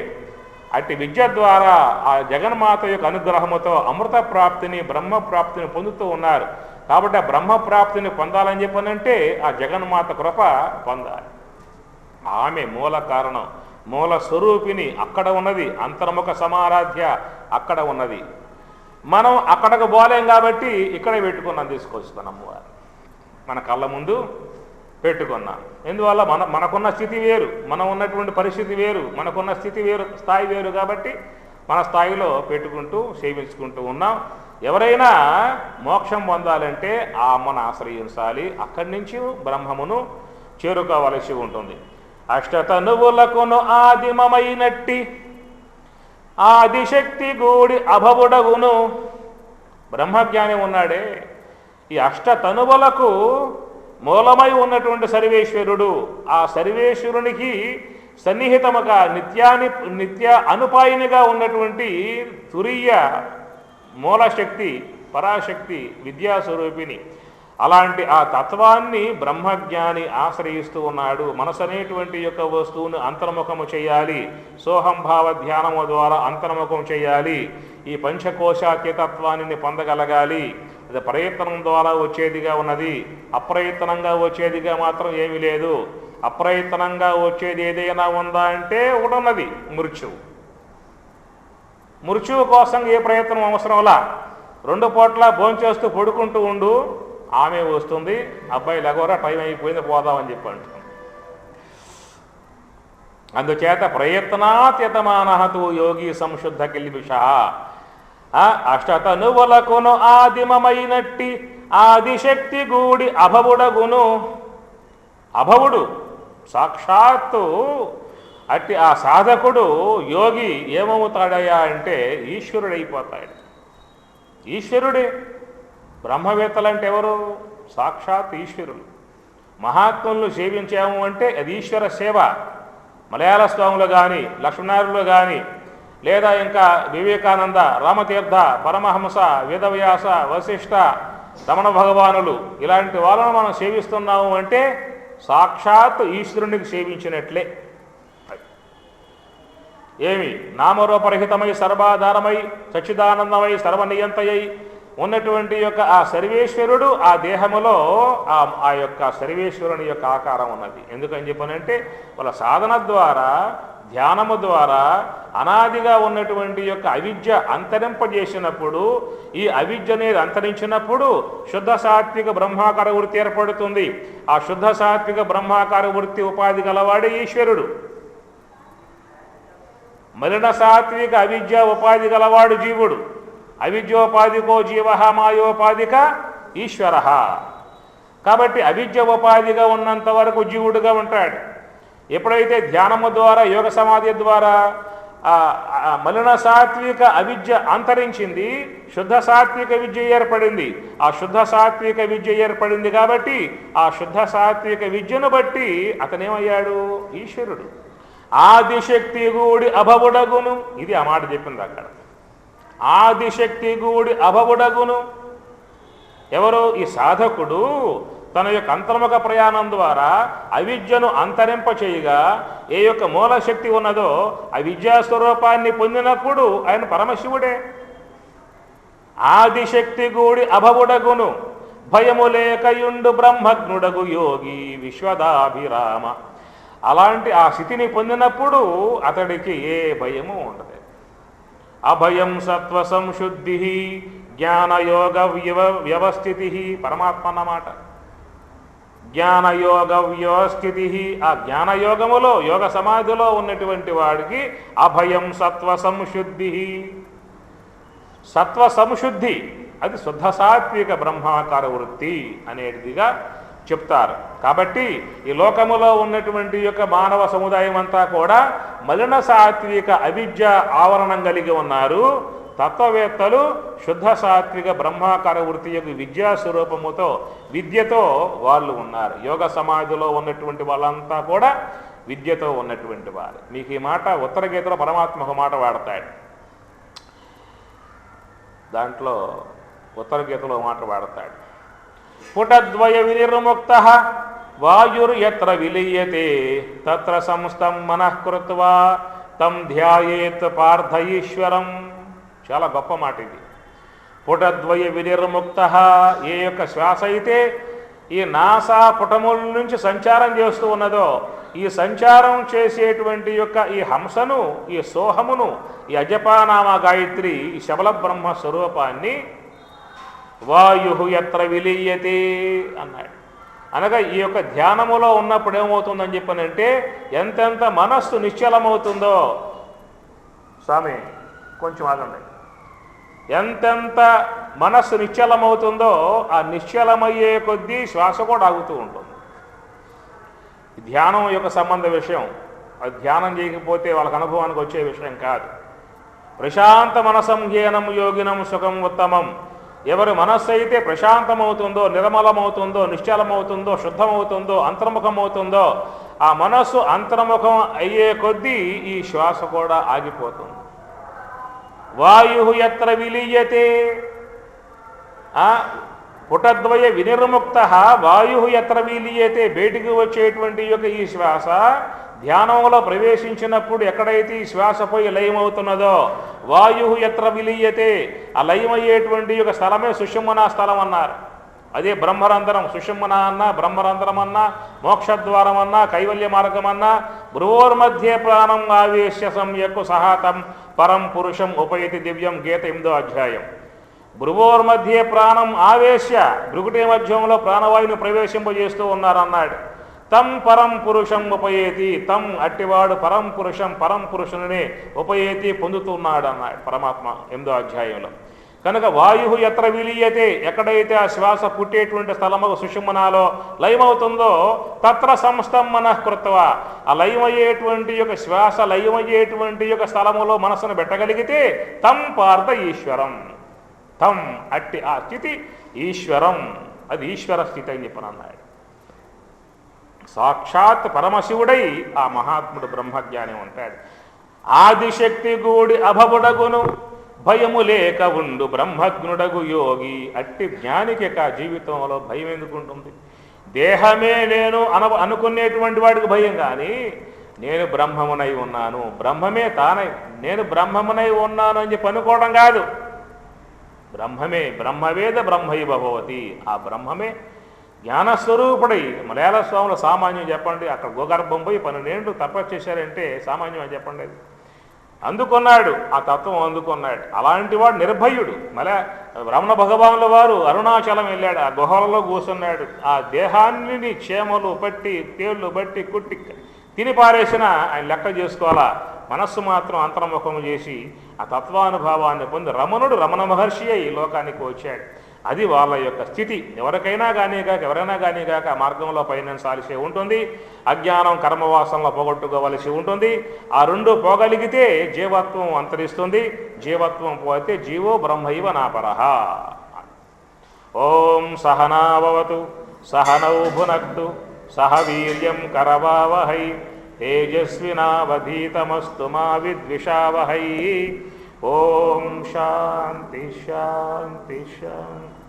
Speaker 1: అట్టి విద్య ద్వారా ఆ జగన్మాత యొక్క అనుగ్రహముతో అమృత ప్రాప్తిని, బ్రహ్మ ప్రాప్తిని పొందుతూ ఉన్నారు. కాబట్టి ఆ బ్రహ్మ ప్రాప్తిని పొందాలని చెప్పనంటే ఆ జగన్మాత కృప పొందాలి. ఆమె మూల కారణం, మూల స్వరూపిణి అక్కడ ఉన్నది. అంతర్ముఖ సమారాధ్య అక్కడ ఉన్నది. మనం అక్కడికి పోలేం కాబట్టి ఇక్కడే పెట్టుకున్నాం, తీసుకొస్తున్నాం. మన కళ్ళ ముందు పెట్టుకున్నాం. ఎందువల్ల మనకున్న స్థితి వేరు, మనం ఉన్నటువంటి పరిస్థితి వేరు, మనకున్న స్థితి వేరు, స్థాయి వేరు. కాబట్టి మన స్థాయిలో పెట్టుకుంటూ సేవించుకుంటూ ఉన్నాం. ఎవరైనా మోక్షం పొందాలంటే ఆ అమ్మను ఆశ్రయించాలి. అక్కడి నుంచి బ్రహ్మమును చేరుకోవలసి ఉంటుంది. అష్టతనువులకును ఆదిమమైనట్టి ఆదిశక్తి గూడి అభవుడగును. బ్రహ్మజ్ఞాని ఉన్నాడే, ఈ అష్టతనువులకు మూలమై ఉన్నటువంటి సర్వేశ్వరుడు. ఆ సర్వేశ్వరునికి సన్నిహితముగా నిత్య అనుపాయినిగా ఉన్నటువంటి తురీయ మూలశక్తి, పరాశక్తి, విద్యాస్వరూపిణి. అలాంటి ఆ తత్వాన్ని బ్రహ్మజ్ఞాని ఆశ్రయిస్తూ ఉన్నాడు. మనసు అనేటువంటి యొక్క వస్తువును అంతర్ముఖము చేయాలి. సోహంభావ ధ్యానము ద్వారా అంతర్ముఖం చేయాలి. ఈ పంచకోశాఖ్యతత్వాన్ని పొందగలగాలి. అది ప్రయత్నం ద్వారా వచ్చేదిగా ఉన్నది, అప్రయత్నంగా వచ్చేదిగా మాత్రం ఏమీ లేదు. అప్రయత్నంగా వచ్చేది ఏదైనా ఉందా అంటే ఒకటి ఉన్నది, మృత్యువు. మృత్యువు కోసం ఏ ప్రయత్నం అవసరంలా. 2 పూట్ల భోంచేస్తూ పడుకుంటూ ఉండు, ఆమె వస్తుంది. అబ్బాయి లగోరా, టైం అయిపోయింది, పోదామని చెప్పి అంటుంది. అందుచేత ప్రయత్నాత్యతమానహతు యోగి సంశుద్ధ కిల్బిష. అష్టతనువులకును ఆదిమమైనట్టి ఆదిశక్తి గూడి అభవుడగును. అభవుడు సాక్షాత్తు అట్టి ఆ సాధకుడు యోగి ఏమవుతాడయ్యా అంటే ఈశ్వరుడైపోతాడు. ఈశ్వరుడే. బ్రహ్మవేత్తలంటే ఎవరు? సాక్షాత్ ఈశ్వరులు. మహాత్ములను సేవించాము అంటే అది ఈశ్వర సేవ. మలయాళ స్వాములు కానీ, లక్ష్మణారులు కానీ, లేదా ఇంకా వివేకానంద, రామతీర్థ, పరమహంస, వేదవ్యాస, వశిష్ఠ, రమణ భగవానులు, ఇలాంటి వాళ్ళను మనం సేవిస్తున్నాము అంటే సాక్షాత్ ఈశ్వరునికి సేవించినట్లే. ఏమి? నామరూపరహితమై సర్వాధారమై సచ్చిదానందమై సర్వనియంతయై ఉన్నటువంటి యొక్క ఆ సర్వేశ్వరుడు ఆ దేహములో ఆ యొక్క సర్వేశ్వరుని యొక్క ఆకారం ఉన్నది. ఎందుకని చెప్పనంటే వాళ్ళ సాధన ద్వారా, ధ్యానము ద్వారా అనాదిగా ఉన్నటువంటి యొక్క అవిద్య అంతరింపజేసినప్పుడు, ఈ అవిద్య అనేది అంతరించినప్పుడు శుద్ధ సాత్విక బ్రహ్మాకార వృత్తి ఏర్పడుతుంది. ఆ శుద్ధ సాత్విక బ్రహ్మాకార వృత్తి ఉపాధి గలవాడే ఈశ్వరుడు. మలిన సాత్విక అవిద్య ఉపాధి గలవాడు జీవుడు. అవిద్యోపాధికో జీవ మాయోపాధిక ఈశ్వర. కాబట్టి అవిద్య ఉపాధిగా ఉన్నంత వరకు జీవుడుగా ఉంటాడు. ఎప్పుడైతే ధ్యానము ద్వారా, యోగ సమాధి ద్వారా మలిన సాత్విక అవిద్య అంతరించింది, శుద్ధ సాత్విక విద్య ఏర్పడింది. ఆ శుద్ధ సాత్విక విద్య ఏర్పడింది కాబట్టి ఆ శుద్ధ సాత్విక విద్యను బట్టి అతనేమయ్యాడు? ఈశ్వరుడు. ఆదిశక్తి గూడి అభవుడగును. ఇది ఆ మాట చెప్పింది అక్కడ. ఆదిశక్తి గూడి అభవుడగును. ఎవరు? ఈ సాధకుడు తన యొక్క అంతర్ముఖ ప్రయాణం ద్వారా అవిద్యను అంతరింప చేయగా ఏ యొక్క మూలశక్తి ఉన్నదో ఆ విద్యాస్వరూపాన్ని పొందినప్పుడు ఆయన పరమశివుడే. ఆదిశక్తి గూడి అభవుడగును భయము లేకయుండు బ్రహ్మజ్ఞుడగు యోగి విశ్వదాభిరామ. అలాంటి ఆ స్థితిని పొందినప్పుడు అతడికి ఏ భయము ఉండదు. అభయం సత్వ సంశుద్ధి జ్ఞానయోగ వ్యవస్థితి. పరమాత్మ అన్నమాట. జ్ఞానయోగ వ్యవస్థితి. ఆ జ్ఞానయోగములో యోగ సమాధిలో ఉన్నటువంటి వాడికి అభయం సత్వ సంశుద్ధి. సత్వ సంశుద్ధి అది శుద్ధ సాత్విక బ్రహ్మాకార వృత్తి అనేటిదిగా చెప్తారు. కాబట్టి ఈ లోకములో ఉన్నటువంటి యొక్క మానవ సముదాయం అంతా కూడా మలిన సాత్విక అవిద్య ఆవరణం కలిగి ఉన్నారు. తత్వవేత్తలు శుద్ధ సాత్విక బ్రహ్మాకార వృత్తి యొక్క విద్యాస్వరూపముతో విద్యతో వాళ్ళు ఉన్నారు. యోగ సమాధిలో ఉన్నటువంటి వాళ్ళంతా కూడా విద్యతో ఉన్నటువంటి వారు. మీకు ఈ మాట ఉత్తర గీతలో పరమాత్మ ఒక మాట వాడతాడు. దాంట్లో ఉత్తర గీతలో మాట వాడతాడు. పుటద్వయ వినిర్ముక్త వాయుర్ ఎత్ర విలీయతే తత్ర సంస్థం మనఃకృత్వా తం ధ్యాయేత్ పార్థ ఈశ్వరం. చాలా గొప్ప మాట ఇది. పుటద్వయ వినిర్ముక్త, ఏ యొక్క శ్వాస అయితే ఈ నాసా పుటముల నుంచి సంచారం చేస్తూ ఉన్నదో ఈ సంచారం చేసేటువంటి యొక్క ఈ హంసను, ఈ సోహమును, ఈ అజపానామ గాయత్రి, ఈ శబల బ్రహ్మ స్వరూపాన్ని వాయు ఎత్ర విలీయతే అన్నాడు. అనగా ఈ యొక్క ధ్యానములో ఉన్నప్పుడు ఏమవుతుందని చెప్పనంటే ఎంతెంత మనస్సు నిశ్చలమవుతుందో, స్వామి కొంచెం ఆగండి, ఎంతెంత మనస్సు నిశ్చలమవుతుందో ఆ నిశ్చలమయ్యే కొద్దీ శ్వాస కూడా ఆగుతూ ఉంటుంది. ధ్యానం యొక్క సంబంధ విషయం. అది ధ్యానం చేయకపోతే వాళ్ళకి అనుభవానికి వచ్చే విషయం కాదు. ప్రశాంత మనసం జ్ఞానం యోగినం సుఖం ఉత్తమం. ఎవరి మనస్సు అయితే ప్రశాంతమవుతుందో, నిర్మలమవుతుందో, నిశ్చలమవుతుందో, శుద్ధమవుతుందో, అంతర్ముఖమవుతుందో ఆ మనస్సు అంతర్ముఖం అయ్యే కొద్దీ ఈ శ్వాస కూడా ఆగిపోతుంది. వాయు ఎత్ర విలీయతే, పుటద్వయ వినిర్ముక్త వాయు ఎత్ర విలీయతే, బయటికి వచ్చేటువంటి యొక్క ఈ శ్వాస ధ్యానంలో ప్రవేశించినప్పుడు ఎక్కడైతే ఈ శ్వాస పోయి లయమవుతున్నదో వాయు ఎత్ర విలీయతే, ఆ లయమయ్యేటువంటి యొక్క స్థలమే సుషుమ్నా స్థలం అన్నారు. అదే బ్రహ్మరంధ్రం. సుషుమ్నా అన్నా, బ్రహ్మరంధ్రం అన్నా, మోక్షద్వారం అన్నా, కైవల్య మార్గం అన్నా, భ్రువోర్మధ్యే ప్రాణం ఆవేశ్య సంయక్కు సహాతం పరం పురుషం ఉపయతి దివ్యం. గీత 8వ అధ్యాయం. భ్రువోర్మధ్యే ప్రాణం ఆవేశ్య, భృగుటి మధ్యంలో ప్రాణవాయువుని ప్రవేశింపజేస్తూ ఉన్నారన్నాడు. తం పరం పురుషం ఉపయేతి, తం అట్టివాడు పరం పురుషం, పరం పురుషుని ఉపయేతి పొందుతున్నాడు అన్నాడు పరమాత్మ 8వ అధ్యాయంలో. కనుక వాయు ఎత్ర విలీయతే, ఎక్కడైతే ఆ శ్వాస పుట్టేటువంటి స్థలము సుషుమ్నాలో లయమవుతుందో తత్ర సంస్థం మనఃకృత్వ, ఆ లయమయ్యేటువంటి యొక్క శ్వాస లయమయ్యేటువంటి యొక్క స్థలములో మనసును పెట్టగలిగితే తం పార్థ ఈశ్వరం, తం అట్టి ఆ స్థితి ఈశ్వరం, అది ఈశ్వర స్థితి అని చెప్పనన్నాడు. సాక్షాత్ పరమశివుడై ఆ మహాత్ముడు బ్రహ్మజ్ఞాని ఉంటాడు. ఆదిశక్తి గూడి అభవుడగును భయము లేక ఉండు బ్రహ్మజ్ఞుడగు యోగి. అట్టి జ్ఞానికి జీవితంలో భయం ఎందుకు ఉంటుంది? దేహమే నేను అనుకునేటువంటి వాడికి భయం, కానీ నేను బ్రహ్మమునై ఉన్నాను, బ్రహ్మమే తానై నేను బ్రహ్మమునై ఉన్నాను అని చెప్పి అనుకోవడం కాదు. బ్రహ్మమే, బ్రహ్మవేద బ్రహ్మైవ భవతి. ఆ బ్రహ్మమే జ్ఞానస్వరూపుడై. మలయాళ స్వాములు సామాన్యం చెప్పండి, అక్కడ గోగర్భం పోయి 12 ఏళ్ళు తపస్సు చేశారంటే సామాన్యం అని చెప్పండి. అందుకున్నాడు, ఆ తత్వం అందుకున్నాడు. అలాంటి వాడు నిర్భయుడు. మళ్ళా రమణ భగవానుల వారు అరుణాచలం వెళ్ళాడు, ఆ గుహలలో కూర్చున్నాడు. ఆ దేహాన్ని క్షేమలు బట్టి, తేళ్లు బట్టి కుట్టి తిని పారేసిన ఆయన లెక్క చేసుకోవాలా. మనస్సు మాత్రం అంతర్ముఖం చేసి ఆ తత్వానుభవాన్ని పొంది రమణుడు రమణ మహర్షి ఈ లోకానికి వచ్చాడు. అది వాళ్ళ యొక్క స్థితి. ఎవరికైనా కానీ కాక, ఎవరైనా కానీ కాక ఆ మార్గంలో పయనించాల్సి ఉంటుంది. అజ్ఞానం కర్మవాసనలో పోగొట్టుకోవలసి ఉంటుంది. ఆ రెండు పోగలిగితే జీవత్వం అంతరిస్తుంది. జీవత్వం పోతే జీవో బ్రహ్మైవ నాపరః. ఓం సహనావతు సహనౌ భునక్తు సహ వీర్యం కరవావహై तेजस्विनावधीतमस्तु मा विद्विषावहै। ओम शांति शांति शांति।